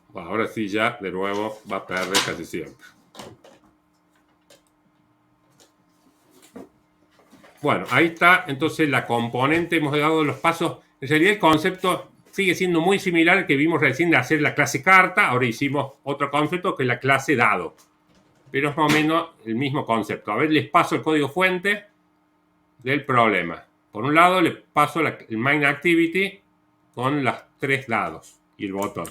[SPEAKER 1] Bueno, ahora sí ya de nuevo va a perder casi siempre. Bueno, ahí está entonces la componente, hemos dado los pasos. En realidad el concepto sigue siendo muy similar al que vimos recién de hacer la clase carta. Ahora hicimos otro concepto que es la clase dado. Pero es más o menos el mismo concepto. A ver, les paso el código fuente del problema. Por un lado, les paso el main activity con los 3 dados y el botón.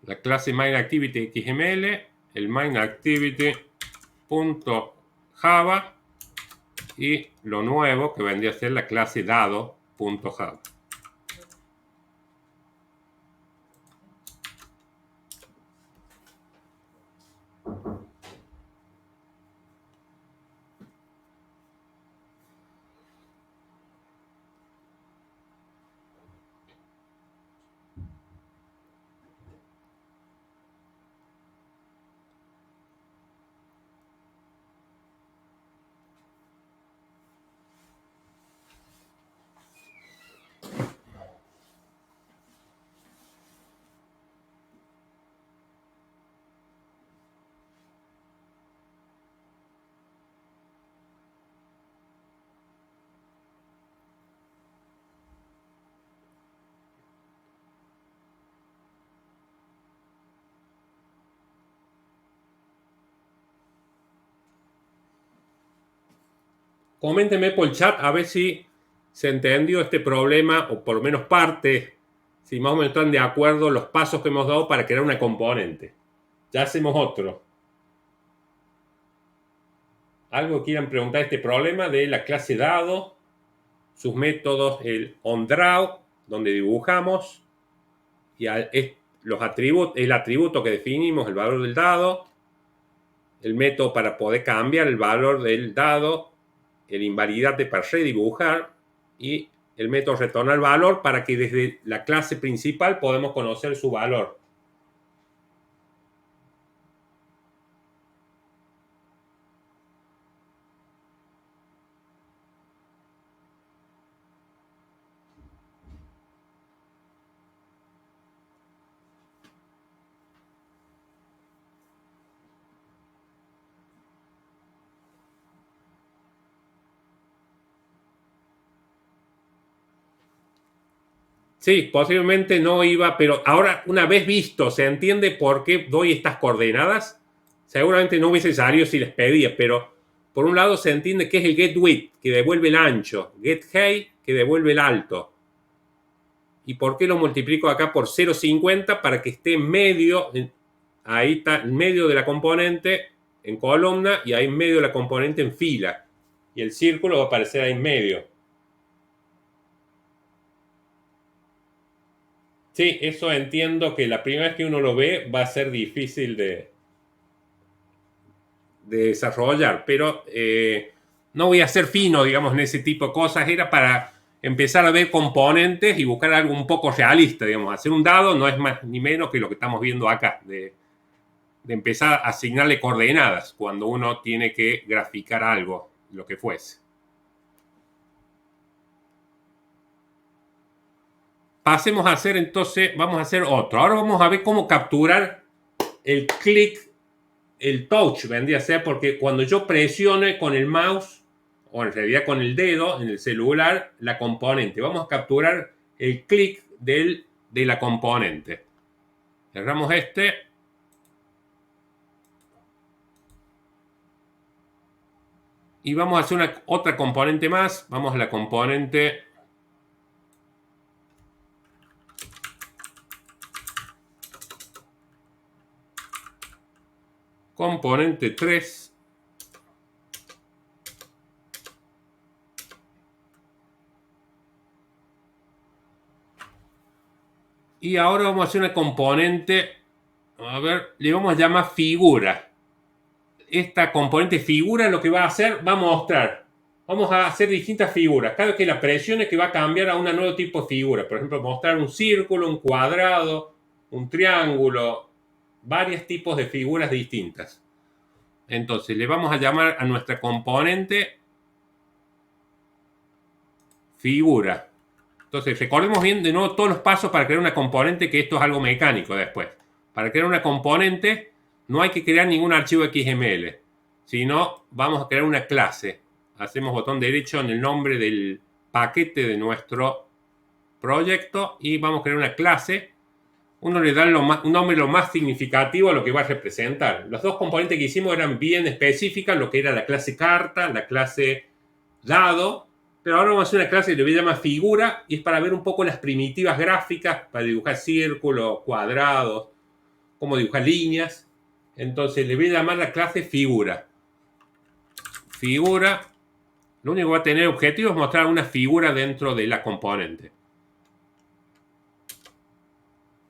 [SPEAKER 1] La clase main activity XML, el main activity.java y lo nuevo que vendría a ser la clase dado class.hub. Coméntenme por el chat a ver si se entendió este problema, o por lo menos parte, si más o menos están de acuerdo los pasos que hemos dado para crear una componente. Ya hacemos otro. ¿Algo quieran preguntar este problema de la clase dado? Sus métodos, el onDraw, donde dibujamos, y los atributos, el atributo que definimos, el valor del dado, el método para poder cambiar el valor del dado, el invalidate para redibujar, y el método retornar valor para que desde la clase principal podemos conocer su valor. Sí, posiblemente no iba, pero ahora, una vez visto, se entiende por qué doy estas coordenadas. Seguramente no hubiese salido si les pedía, pero por un lado se entiende que es el get width, que devuelve el ancho, get height, que devuelve el alto. ¿Y por qué lo multiplico acá por 0,50? Para que esté en medio, ahí está, en medio de la componente en columna, y ahí en medio de la componente en fila. Y el círculo va a aparecer ahí en medio. Sí, eso entiendo que la primera vez que uno lo ve va a ser difícil de desarrollar, pero no voy a ser fino, digamos, en ese tipo de cosas. Era para empezar a ver componentes y buscar algo un poco realista, digamos. Hacer un dado no es más ni menos que lo que estamos viendo acá, de empezar a asignarle coordenadas cuando uno tiene que graficar algo, lo que fuese. Pasemos a hacer entonces, vamos a hacer otro. Ahora vamos a ver cómo capturar el clic, el touch vendría a ser, porque cuando yo presione con el mouse, o en realidad con el dedo en el celular, la componente. Vamos a capturar el clic de la componente. Cerramos este. Y vamos a hacer otra componente más. Vamos a la componente componente 3. Y ahora vamos a hacer una componente, a ver, le vamos a llamar figura. Esta componente figura lo que va a hacer, va a mostrar, vamos a hacer distintas figuras. Cada vez que la presione, que va a cambiar a un nuevo tipo de figura. Por ejemplo, mostrar un círculo, un cuadrado, un triángulo, varios tipos de figuras distintas. Entonces, le vamos a llamar a nuestra componente figura. Entonces, recordemos bien de nuevo todos los pasos para crear una componente, que esto es algo mecánico después. Para crear una componente no hay que crear ningún archivo XML, sino vamos a crear una clase. Hacemos botón derecho en el nombre del paquete de nuestro proyecto y vamos a crear una clase. Uno le da un nombre lo más significativo a lo que va a representar. Los dos componentes que hicimos eran bien específicas, lo que era la clase carta, la clase dado. Pero ahora vamos a hacer una clase que le voy a llamar figura, y es para ver un poco las primitivas gráficas, para dibujar círculos, cuadrados, cómo dibujar líneas. Entonces le voy a llamar la clase figura. Figura, Lo único que va a tener objetivo es mostrar una figura dentro de la componente.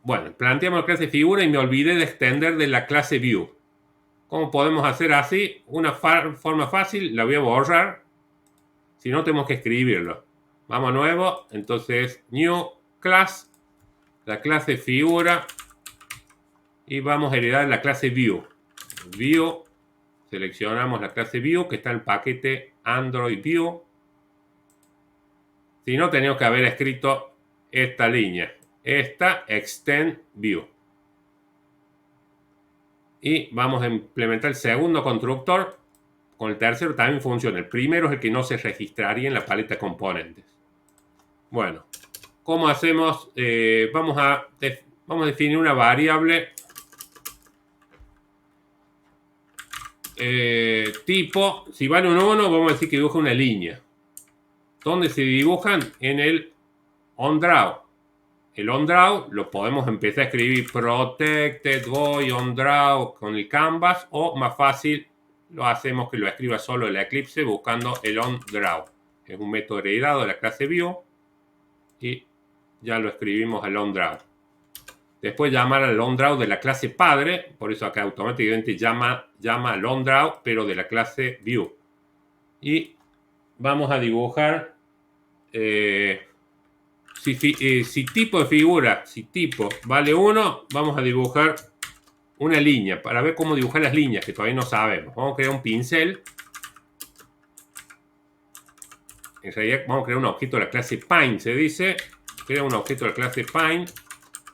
[SPEAKER 1] Bueno, planteamos la clase figura y me olvidé de extender de la clase view. ¿Cómo podemos hacer así? Una forma fácil, la voy a borrar. Si no, tenemos que escribirlo. Vamos a nuevo, entonces new class, la clase figura, y vamos a heredar la clase view. View, seleccionamos la clase view que está en el paquete Android View. Si no, tenemos que haber escrito esta línea, esta extend view. Y vamos a implementar el segundo constructor. Con el tercero también funciona. El primero es el que no se registraría en la paleta de componentes. Bueno, ¿cómo hacemos? Vamos a definir una variable tipo. Si vale un 1, vamos a decir que dibuja una línea. ¿Dónde se dibujan? En el onDraw. El onDraw lo podemos empezar a escribir protected void onDraw con el canvas, o más fácil lo hacemos que lo escriba solo el Eclipse buscando el onDraw. Es un método heredado de la clase view y ya lo escribimos al onDraw. Después llamar al onDraw de la clase padre, por eso acá automáticamente llama al onDraw, pero de la clase view. Y vamos a dibujar si tipo de figura, si tipo vale 1, vamos a dibujar una línea para ver cómo dibujar las líneas, que todavía no sabemos. Vamos a crear un pincel. En realidad vamos a crear un objeto de la clase Paint, se dice. Crea un objeto de la clase Paint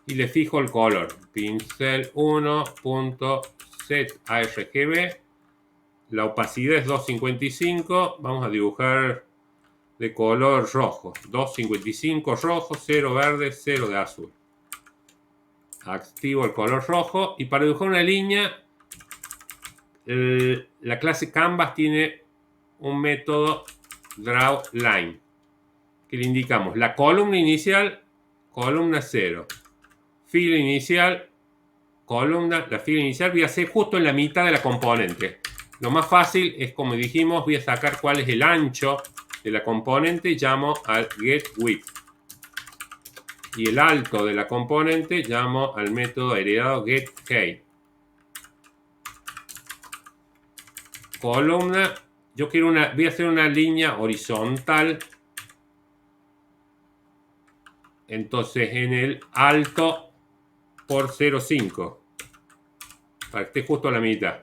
[SPEAKER 1] y le fijo el color. Pincel 1.setArgb. La opacidad es 255. Vamos a dibujar de color rojo. 255 rojo, 0 verde, 0 de azul. Activo el color rojo. Y para dibujar una línea, la clase Canvas tiene un método drawLine, que le indicamos la columna inicial, columna 0. Fila inicial, columna, la fila inicial voy a hacer justo en la mitad de la componente. Lo más fácil es, como dijimos, voy a sacar cuál es el ancho de la componente, llamo al getWidth. Y el alto de la componente llamo al método heredado getHeight. Columna, yo quiero voy a hacer una línea horizontal. Entonces en el alto por 0,5 para que esté justo a la mitad.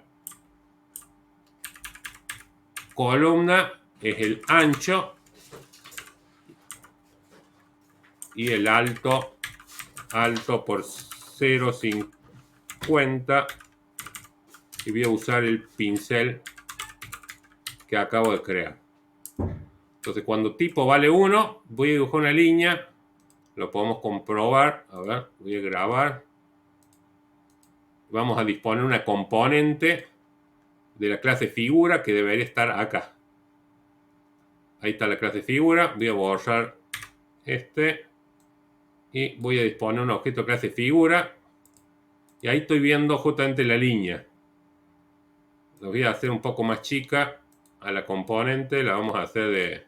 [SPEAKER 1] Columna es el ancho y el alto por 0,50, y voy a usar el pincel que acabo de crear. Entonces cuando tipo vale 1, voy a dibujar una línea. Lo podemos comprobar. A ver, voy a grabar. Vamos a disponer una componente de la clase figura que debería estar acá. Ahí está la clase figura. Voy a borrar este. Y voy a disponer un objeto clase figura. Y ahí estoy viendo justamente la línea. Lo voy a hacer un poco más chica a la componente. La vamos a hacer de,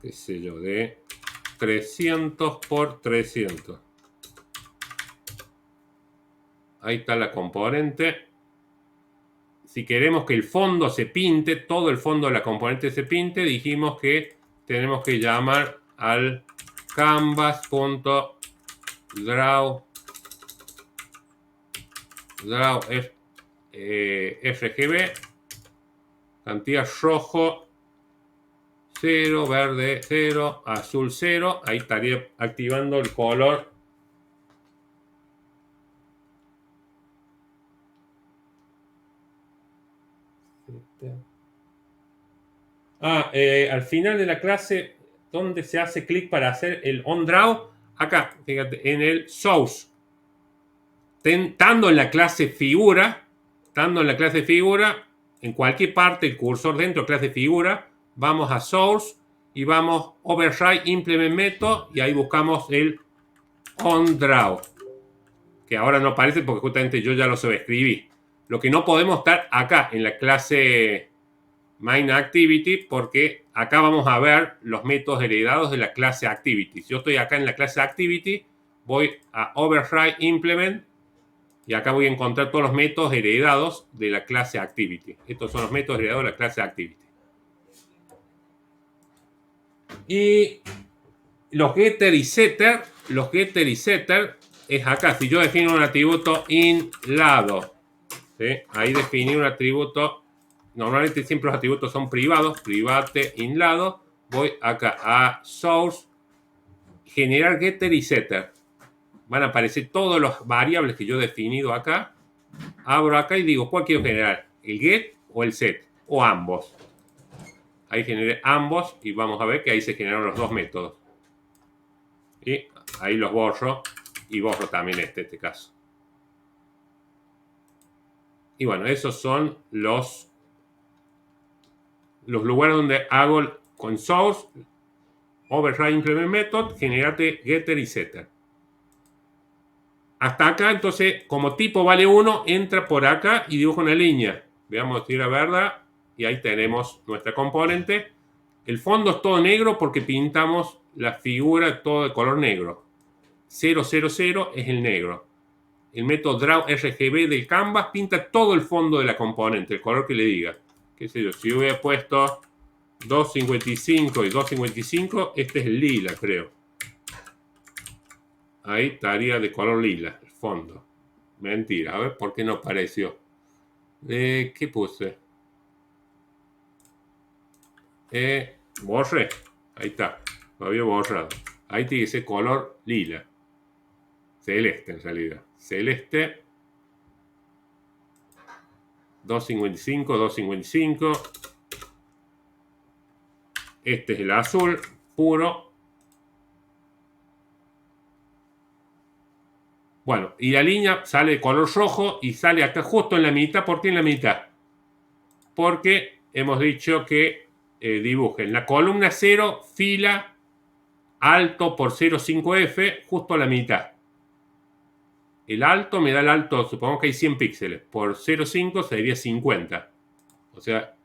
[SPEAKER 1] qué sé yo, de 300 por 300. Ahí está la componente. Si queremos que el fondo se pinte, todo el fondo de la componente se pinte, dijimos que tenemos que llamar al canvas.draw RGB, cantidad rojo 0, verde 0, azul 0. Ahí estaría activando el color al final de la clase, donde se hace clic para hacer el onDraw, acá, fíjate, en el source. Estando en la clase figura, en cualquier parte el cursor dentro de clase figura, vamos a source y vamos override implement method y ahí buscamos el onDraw, que ahora no aparece porque justamente yo ya lo sobreescribí. Lo que no podemos estar acá en la clase Main Activity, porque acá vamos a ver los métodos heredados de la clase Activity. Si yo estoy acá en la clase Activity, voy a Override Implement y acá voy a encontrar todos los métodos heredados de la clase Activity. Estos son los métodos heredados de la clase Activity. Y los getter y setter, es acá. Si yo defino un atributo inLado, ¿sí? Ahí definí un atributo. Normalmente siempre los atributos son privados. Private inLado. Voy acá a source, generar getter y setter. Van a aparecer todas las variables que yo he definido acá. Abro acá y digo, ¿cuál quiero generar? ¿El get o el set? O ambos. Ahí generé ambos y vamos a ver que ahí se generaron los dos métodos. Y ahí los borro y borro también este caso. Y bueno, esos son los lugares donde hago con source, override implement method, generate getter y setter. Hasta acá, entonces, como tipo vale 1, entra por acá y dibuja una línea. Veamos tira verdad y ahí tenemos nuestra componente. El fondo es todo negro porque pintamos la figura todo de color negro. 000 es el negro. El método draw RGB del canvas pinta todo el fondo de la componente, el color que le diga. Qué sé yo, si hubiera puesto 255 y 255, este es el lila, creo. Ahí estaría de color lila, el fondo. Mentira, a ver por qué no apareció. ¿Qué puse? Borré. Ahí está, lo había borrado. Ahí tiene ese color lila. Celeste en realidad. Celeste. 255, 255. Este es el azul puro. Bueno, y la línea sale de color rojo y sale acá justo en la mitad. ¿Por qué en la mitad? Porque hemos dicho que dibujen la columna 0, fila alto por 0,5F, justo a la mitad. El alto me da el alto, supongamos que hay 100 píxeles. Por 0,5 sería 50. O sea,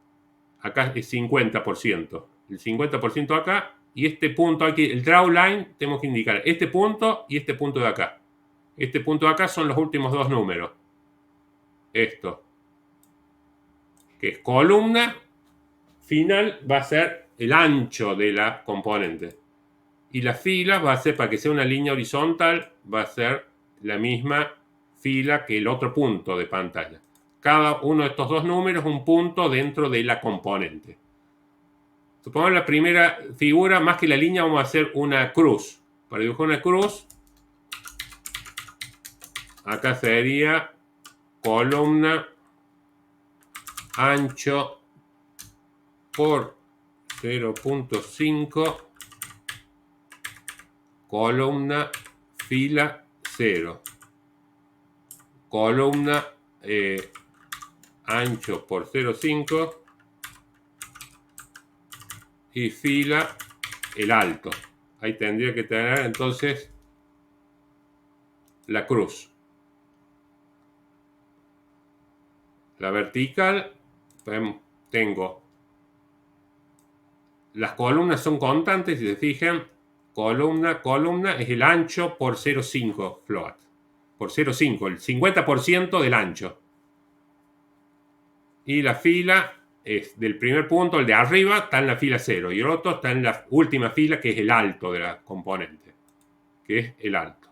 [SPEAKER 1] acá es 50%. El 50% acá y este punto aquí, el draw line, tenemos que indicar este punto y este punto de acá. Este punto de acá son los últimos dos números. Esto, que es columna, final va a ser el ancho de la componente. Y la fila va a ser, para que sea una línea horizontal, va a ser la misma fila que el otro punto de pantalla. Cada uno de estos dos números es un punto dentro de la componente. Supongamos la primera figura, más que la línea, vamos a hacer una cruz. Para dibujar una cruz, acá sería columna ancho por 0,5, columna fila 0, columna ancho por 0,5 y fila el alto. Ahí tendría que tener entonces la cruz. La vertical, tengo las columnas son constantes, si se fijan, columna es el ancho por 0,5 float. Por 0,5, el 50% del ancho. Y la fila es del primer punto, el de arriba, está en la fila 0. Y el otro está en la última fila, que es el alto de la componente. Que es el alto.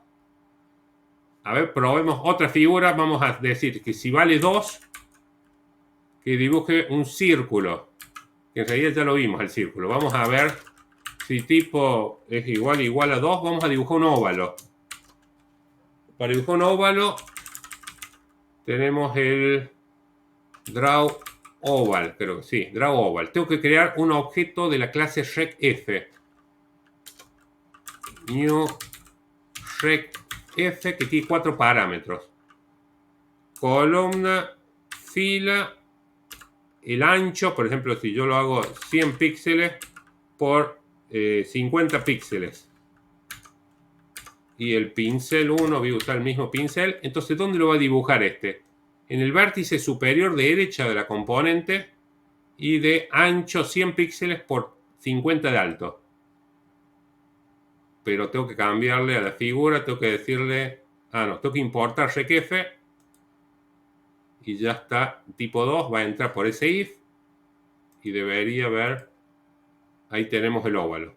[SPEAKER 1] A ver, probemos otra figura. Vamos a decir que si vale 2, que dibuje un círculo. Que en realidad ya lo vimos, el círculo. Vamos a ver si tipo es igual a 2. Vamos a dibujar un óvalo. Para dibujar un óvalo tenemos el Draw Oval, creo que sí, Draw Oval. Tengo que crear un objeto de la clase recf. New recf, que tiene 4 parámetros. Columna, fila, el ancho, por ejemplo, si yo lo hago 100 píxeles por 50 píxeles. Y el pincel 1, voy a usar el mismo pincel. Entonces, ¿dónde lo va a dibujar este? en el vértice superior derecha de la componente y de ancho 100 píxeles por 50 de alto. Pero tengo que cambiarle a la figura, tengo que decirle, tengo que importar requef y ya está, tipo 2, va a entrar por ese if y debería ver, ahí tenemos el óvalo.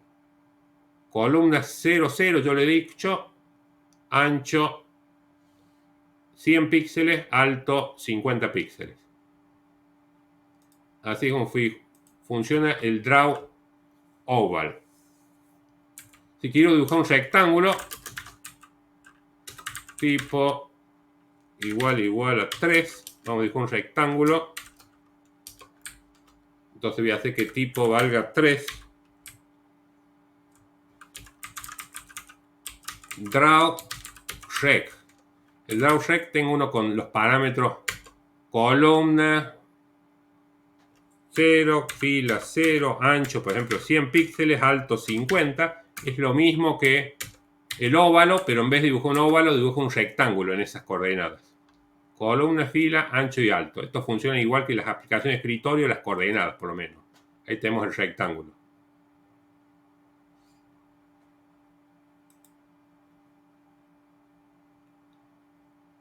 [SPEAKER 1] Columna 00, yo le he dicho, ancho 100 píxeles, alto 50 píxeles. Así es como funciona el Draw Oval. Si quiero dibujar un rectángulo, tipo igual a 3, vamos a dibujar un rectángulo. Entonces voy a hacer que tipo valga 3. Draw Rect. El Draw Rect tengo uno con los parámetros columna 0, fila 0, ancho, por ejemplo, 100 píxeles, alto 50. Es lo mismo que el óvalo, pero en vez de dibujar un óvalo, dibujo un rectángulo en esas coordenadas. Columna, fila, ancho y alto. Esto funciona igual que las aplicaciones de escritorio, las coordenadas, por lo menos. Ahí tenemos el rectángulo.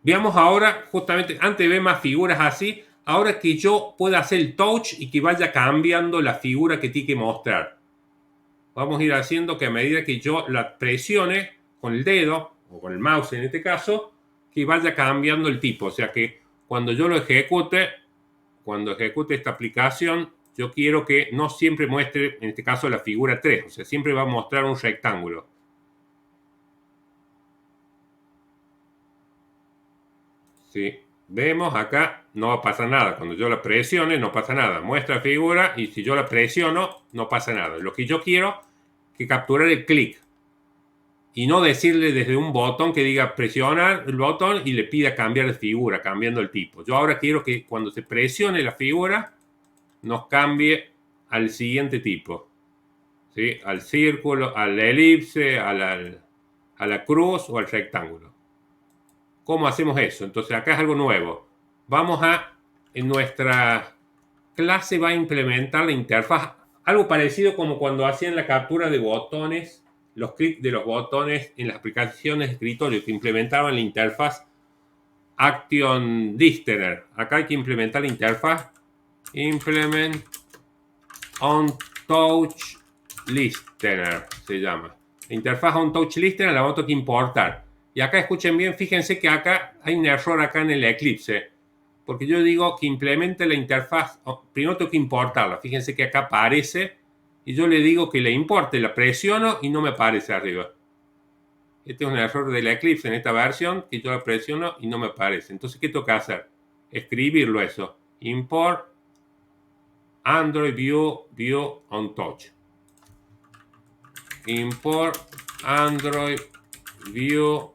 [SPEAKER 1] Veamos ahora, justamente, antes de ver más figuras así, ahora que yo pueda hacer el touch y que vaya cambiando la figura que tiene que mostrar. Vamos a ir haciendo que a medida que yo la presione con el dedo, o con el mouse en este caso, que vaya cambiando el tipo. O sea que cuando yo lo ejecute, cuando ejecute esta aplicación, yo quiero que no siempre muestre, en este caso, la figura 3. O sea, siempre va a mostrar un rectángulo. ¿Sí? Vemos acá, no va a pasar nada. Cuando yo la presione, no pasa nada. Muestra figura y si yo la presiono, no pasa nada. Lo que yo quiero es que capturar el clic. Y no decirle desde un botón que diga presionar el botón y le pida cambiar de figura, cambiando el tipo. Yo ahora quiero que cuando se presione la figura, nos cambie al siguiente tipo. ¿Sí? Al círculo, a la elipse, a la cruz o al rectángulo. ¿Cómo hacemos eso? Entonces acá es algo nuevo. En nuestra clase va a implementar la interfaz. Algo parecido como cuando hacían la captura de botones, los clics de los botones en las aplicaciones de escritorio que implementaban la interfaz Action Listener. Acá hay que implementar la interfaz Implement on Touch Listener, se llama. La interfaz on Touch Listener la vamos a importar. Y acá escuchen bien, fíjense que acá hay un error acá en el Eclipse. Porque yo digo que implemente la interfaz, primero tengo que importarla. Fíjense que acá aparece y yo le digo que le importe, la presiono y no me aparece arriba. Este es un error del Eclipse en esta versión, que yo la presiono y no me aparece. Entonces, ¿qué tengo que hacer? Escribirlo eso. Import Android View on Touch. Import Android View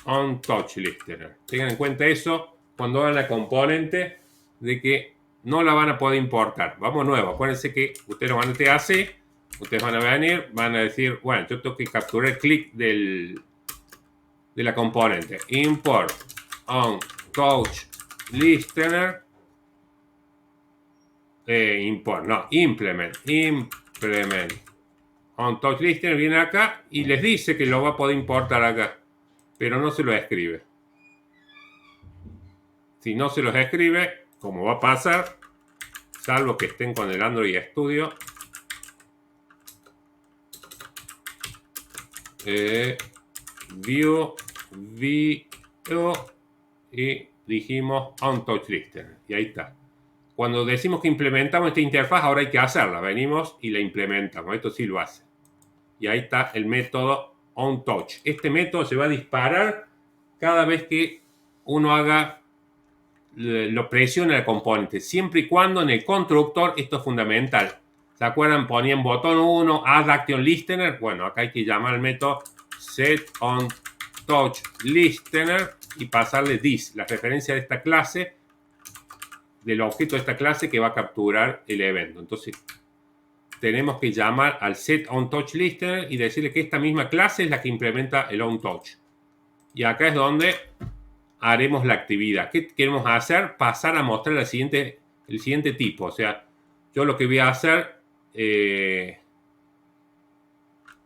[SPEAKER 1] on Touch Listener. Tengan en cuenta eso cuando hagan la componente, de que no la van a poder importar. Vamos nuevo. Acuérdense que ustedes lo van a hacer así. Ustedes van a venir, van a decir, bueno, yo tengo que capturar el clic de la componente. Import on Touch Listener. Implement on Touch Listener. Viene acá y les dice que lo va a poder importar acá, pero no se lo escribe. Si no se los escribe, como va a pasar, salvo que estén con el Android Studio, View y dijimos on Touch Listener. Y ahí está. Cuando decimos que implementamos esta interfaz, ahora hay que hacerla. Venimos y la implementamos. Esto sí lo hace. Y ahí está el método onTouch. Este método se va a disparar cada vez que uno lo presiona el componente. Siempre y cuando en el constructor, esto es fundamental. ¿Se acuerdan? Ponían botón 1, Add Action Listener. Bueno, acá hay que llamar al método setOnTouchListener y pasarle this, la referencia de esta clase, del objeto de esta clase que va a capturar el evento. Entonces, tenemos que llamar al setOnTouchListener y decirle que esta misma clase es la que implementa el onTouch. Y acá es donde haremos la actividad. ¿Qué queremos hacer? Pasar a mostrar el siguiente tipo. O sea, yo lo que voy a hacer,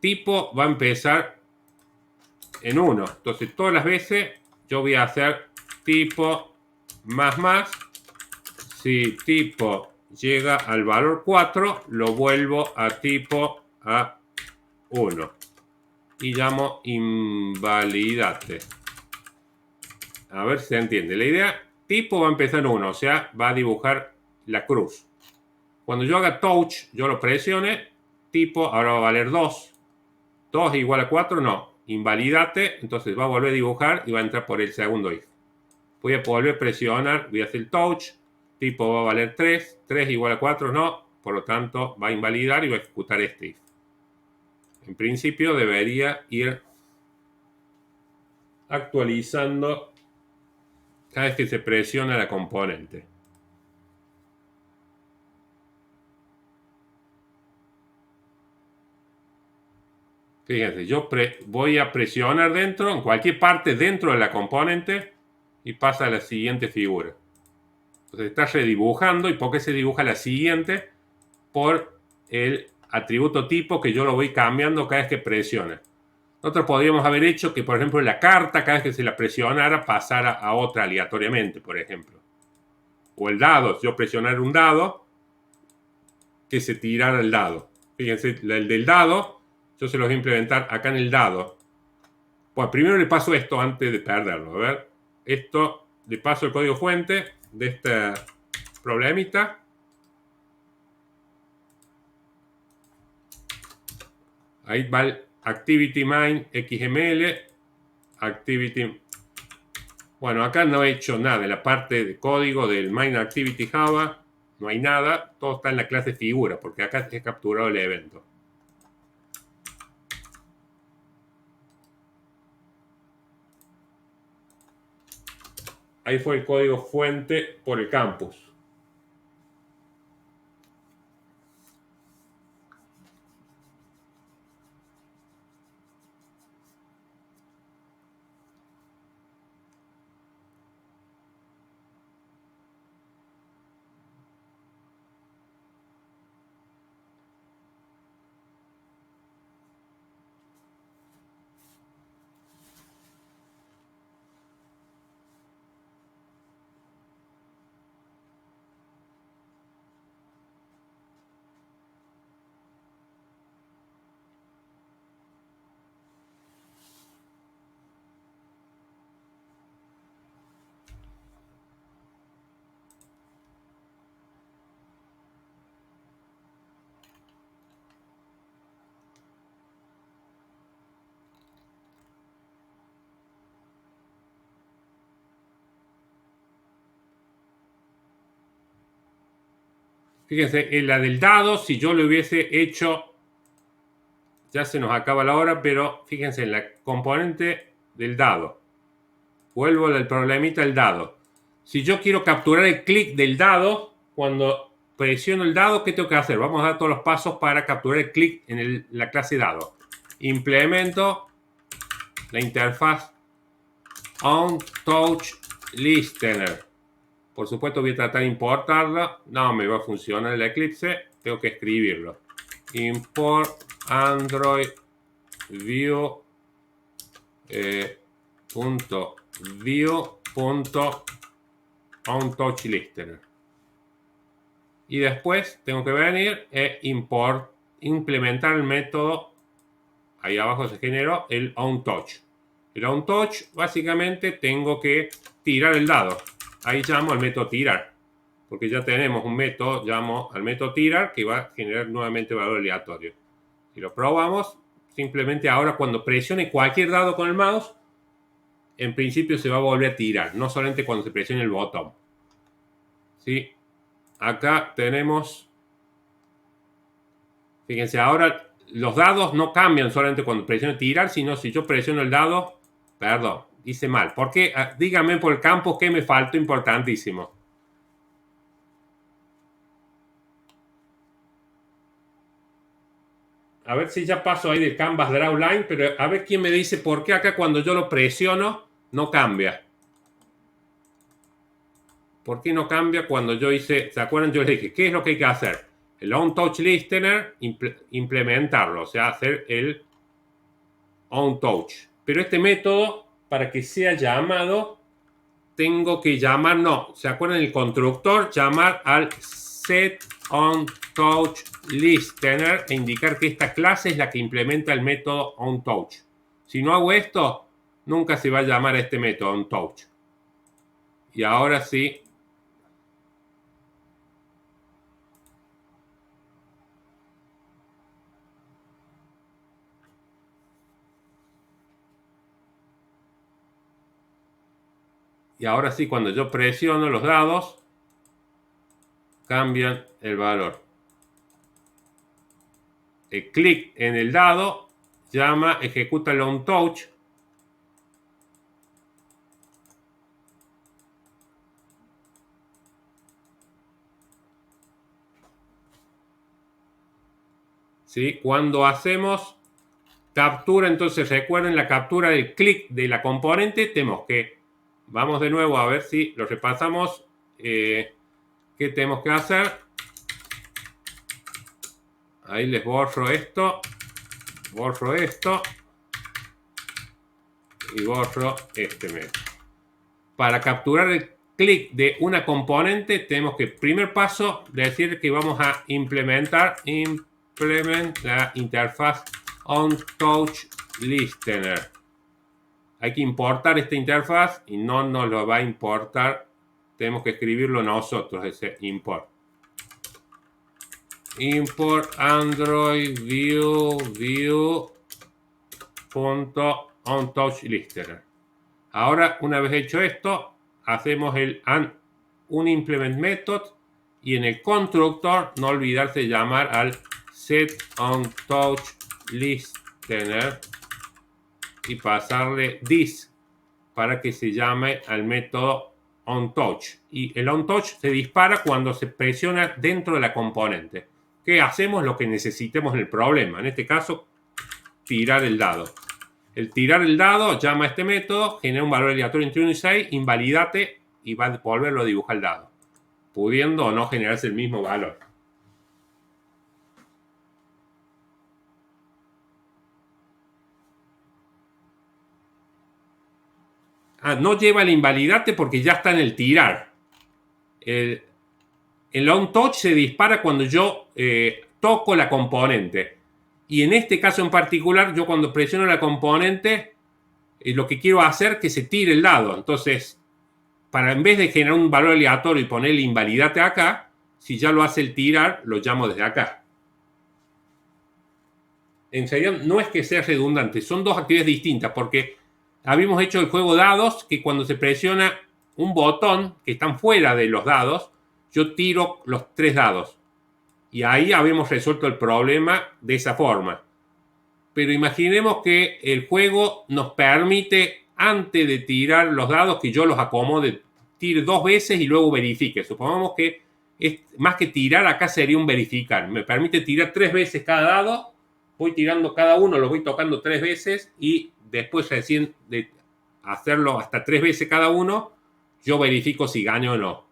[SPEAKER 1] tipo va a empezar en 1. Entonces, todas las veces yo voy a hacer tipo más. Si tipo llega al valor 4, lo vuelvo a tipo a 1. Y llamo invalidate. A ver si se entiende. La idea, tipo va a empezar en 1, o sea, va a dibujar la cruz. Cuando yo haga touch, yo lo presione, tipo ahora va a valer 2. 2 igual a 4, no. Invalidate, entonces va a volver a dibujar y va a entrar por el segundo if. Voy a volver a presionar, voy a hacer touch, tipo va a valer 3. 3 igual a 4, no. Por lo tanto, va a invalidar y va a ejecutar este if. En principio debería ir actualizando cada vez que se presiona la componente. Fíjense, yo voy a presionar dentro, en cualquier parte dentro de la componente, y pasa a la siguiente figura. Entonces está redibujando. ¿Y por qué se dibuja la siguiente? Por el atributo tipo, que yo lo voy cambiando cada vez que presione. Nosotros podríamos haber hecho que, por ejemplo, la carta, cada vez que se la presionara, pasara a otra aleatoriamente, por ejemplo. O el dado, si yo presionara un dado, que se tirara el dado. Fíjense, el del dado, yo se los voy a implementar acá en el dado. Bueno, primero le paso esto antes de perderlo. A ver, esto le paso el código fuente de este problemita. Ahí va el activity main XML. Activity. Bueno, acá no he hecho nada. En la parte de código del main activity Java no hay nada. Todo está en la clase figura, porque acá se ha capturado el evento. Ahí fue el código fuente por el campus. Fíjense, en la del dado, si yo lo hubiese hecho, ya se nos acaba la hora, pero fíjense en la componente del dado. Vuelvo al problemita del dado. Si yo quiero capturar el clic del dado, cuando presiono el dado, ¿qué tengo que hacer? Vamos a dar todos los pasos para capturar el clic en la clase dado. Implemento la interfaz onTouchListener. Por supuesto voy a tratar de importarla. No me va a funcionar el Eclipse. Tengo que escribirlo. Import Android View .onTouchListener. Y después tengo que venir e implementar el método. Ahí abajo se generó el onTouch. El onTouch, básicamente tengo que tirar el dado. Ahí llamo al método tirar, porque ya tenemos un método, llamo al método tirar, que va a generar nuevamente valor aleatorio. Si lo probamos, simplemente ahora cuando presione cualquier dado con el mouse, en principio se va a volver a tirar, no solamente cuando se presione el botón. ¿Sí? Acá tenemos, fíjense, ahora los dados no cambian solamente cuando presiono tirar, sino si yo presiono el dado, perdón, hice mal. ¿Por qué? Díganme por el campo que me faltó importantísimo. A ver si ya paso ahí del Canvas Draw Line, pero a ver quién me dice por qué acá cuando yo lo presiono no cambia. ¿Por qué no cambia cuando yo hice, ¿se acuerdan? Yo les dije, ¿qué es lo que hay que hacer? El OnTouchListener, implementarlo, o sea, hacer el OnTouch. Pero este método, para que sea llamado, tengo que llamar, no, ¿se acuerdan el constructor? Llamar al setOnTouchListener e indicar que esta clase es la que implementa el método OnTouch. Si no hago esto, nunca se va a llamar a este método OnTouch. Y ahora sí. Y ahora sí, cuando yo presiono los dados, cambian el valor. El clic en el dado llama, ejecuta el OnTouch. ¿Sí? Cuando hacemos captura, entonces recuerden la captura del clic de la componente, tenemos que, vamos de nuevo a ver si lo repasamos, ¿qué tenemos que hacer? Ahí les borro esto y borro este método. Para capturar el clic de una componente tenemos que, primer paso, decir que vamos a implementar la interfaz OnTouchListener. Hay que importar esta interfaz y no nos lo va a importar. Tenemos que escribirlo nosotros, ese import. Import Android view.onTouchListener. Ahora, una vez hecho esto, hacemos un implement method y en el constructor no olvidarse de llamar al setOnTouchListener y pasarle this para que se llame al método OnTouch. Y el OnTouch se dispara cuando se presiona dentro de la componente. ¿Qué hacemos? Lo que necesitemos en el problema. En este caso, tirar el dado. El tirar el dado llama a este método, genera un valor aleatorio entre 1 y 6, invalidate y va a volverlo a dibujar el dado, pudiendo o no generarse el mismo valor. No lleva el invalidate porque ya está en el tirar. El OnTouch se dispara cuando yo toco la componente. Y en este caso en particular, yo cuando presiono la componente, lo que quiero hacer es que se tire el dado. Entonces, en vez de generar un valor aleatorio y poner el invalidate acá, si ya lo hace el tirar, lo llamo desde acá. En serio, no es que sea redundante, son dos actividades distintas, porque habíamos hecho el juego dados, que cuando se presiona un botón que están fuera de los dados, yo tiro los 3 dados. Y ahí habíamos resuelto el problema de esa forma. Pero imaginemos que el juego nos permite, antes de tirar los dados, que yo los acomode, tire 2 veces y luego verifique. Supongamos que más que tirar, acá sería un verificar. Me permite tirar 3 veces cada dado. Voy tirando cada uno, lo voy tocando 3 veces y después recién de hacerlo hasta 3 veces cada uno, yo verifico si gano o no.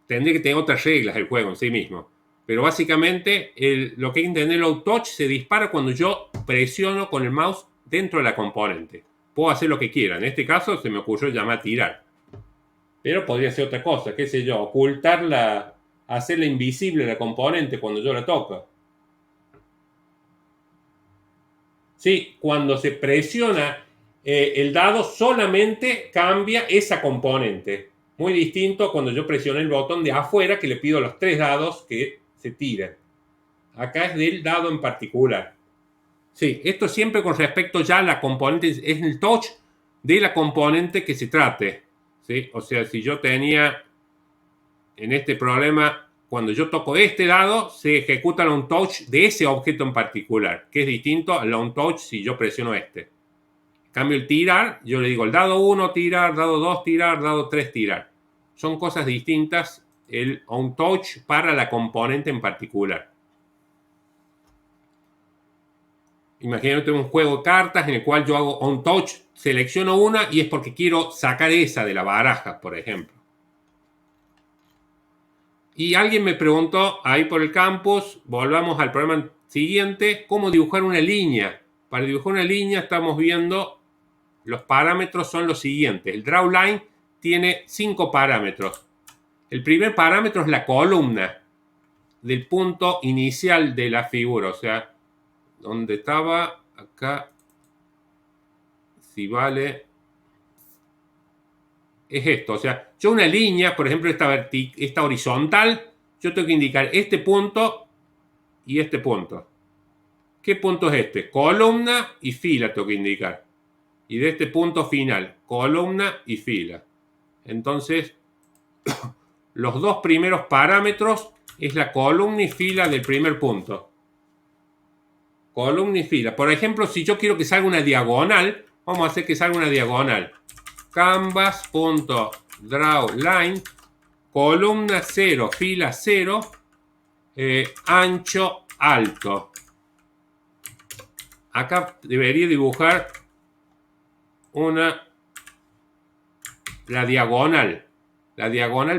[SPEAKER 1] Tendría que tener otras reglas el juego en sí mismo. Pero básicamente lo que hay que entender, el OnTouch se dispara cuando yo presiono con el mouse dentro de la componente. Puedo hacer lo que quiera. En este caso se me ocurrió llamar tirar. Pero podría ser otra cosa, qué sé yo, ocultarla, hacerla invisible la componente cuando yo la toco. Sí, cuando se presiona el dado solamente cambia esa componente. Muy distinto cuando yo presiono el botón de afuera que le pido los 3 dados que se tiren. Acá es del dado en particular. Sí, esto siempre con respecto ya a la componente, es el touch de la componente que se trate. ¿Sí? O sea, si yo tenía en este problema, cuando yo toco este dado, se ejecuta el OnTouch de ese objeto en particular, que es distinto al OnTouch si yo presiono este. En cambio, el tirar, yo le digo el dado 1 tirar, dado 2 tirar, dado 3 tirar. Son cosas distintas el OnTouch para la componente en particular. Imagínate un juego de cartas en el cual yo hago OnTouch, selecciono una y es porque quiero sacar esa de la baraja, por ejemplo. Y alguien me preguntó ahí por el campus, volvamos al problema siguiente, cómo dibujar una línea. Para dibujar una línea estamos viendo, los parámetros son los siguientes. El drawline tiene 5 parámetros. El primer parámetro es la columna del punto inicial de la figura, o sea, donde estaba acá, si vale, es esto, o sea, yo una línea, por ejemplo, esta horizontal, yo tengo que indicar este punto y este punto. ¿Qué punto es este? Columna y fila tengo que indicar. Y de este punto final, columna y fila. Entonces, los dos primeros parámetros es la columna y fila del primer punto. Columna y fila. Por ejemplo, si yo quiero que salga una diagonal, vamos a hacer que salga una diagonal. Canvas.drawLine, columna 0, fila 0, ancho alto. Acá debería dibujar la diagonal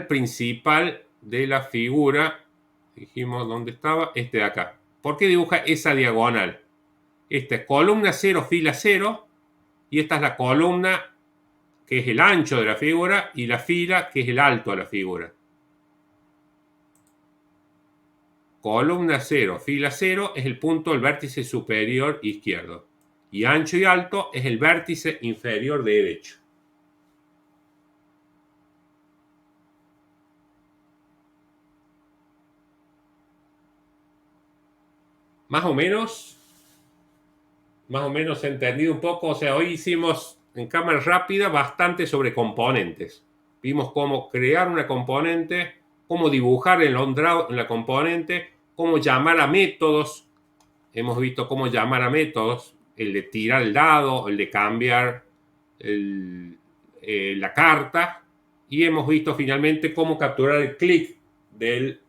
[SPEAKER 1] principal de la figura. Dijimos dónde estaba, este de acá. ¿Por qué dibuja esa diagonal? Esta es columna 0, fila 0, y esta es la columna que es el ancho de la figura y la fila que es el alto de la figura. Columna 0, fila 0 es el punto del vértice superior izquierdo. Y ancho y alto es el vértice inferior derecho. Más o menos he entendido un poco. O sea, hoy hicimos en cámara rápida bastante sobre componentes. Vimos cómo crear una componente, cómo dibujar en la componente, cómo llamar a métodos. Hemos visto cómo llamar a métodos, el de tirar el dado, el de cambiar la carta, y hemos visto finalmente cómo capturar el clic de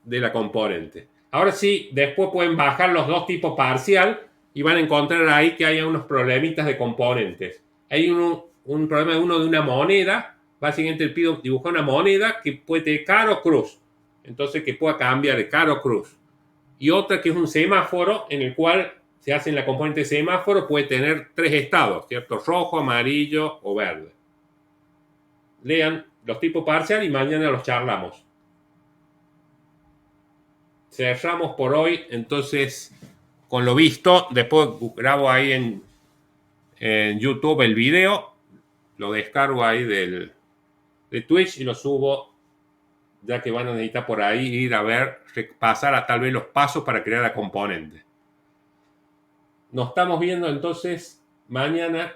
[SPEAKER 1] la componente. Ahora sí, después pueden bajar los dos tipos parcial y van a encontrar ahí que hay unos problemitas de componentes. Hay un problema de una moneda. Básicamente pido dibujar una moneda que puede tener cara o cruz. Entonces que pueda cambiar de cara o cruz. Y otra que es un semáforo en el cual se hace en la componente semáforo, puede tener 3 estados, ¿cierto? Rojo, amarillo o verde. Lean los tipos parcial y mañana los charlamos. Cerramos por hoy, entonces, con lo visto. Después grabo ahí en YouTube el video, lo descargo ahí de Twitch y lo subo, ya que van a necesitar por ahí ir a ver, repasar a tal vez los pasos para crear la componente. Nos estamos viendo entonces mañana.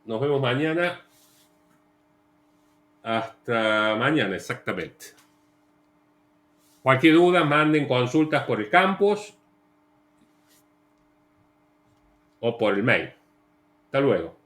[SPEAKER 1] Nos vemos mañana. Hasta mañana, exactamente. Cualquier duda, manden consultas por el campus o por el mail. Hasta luego.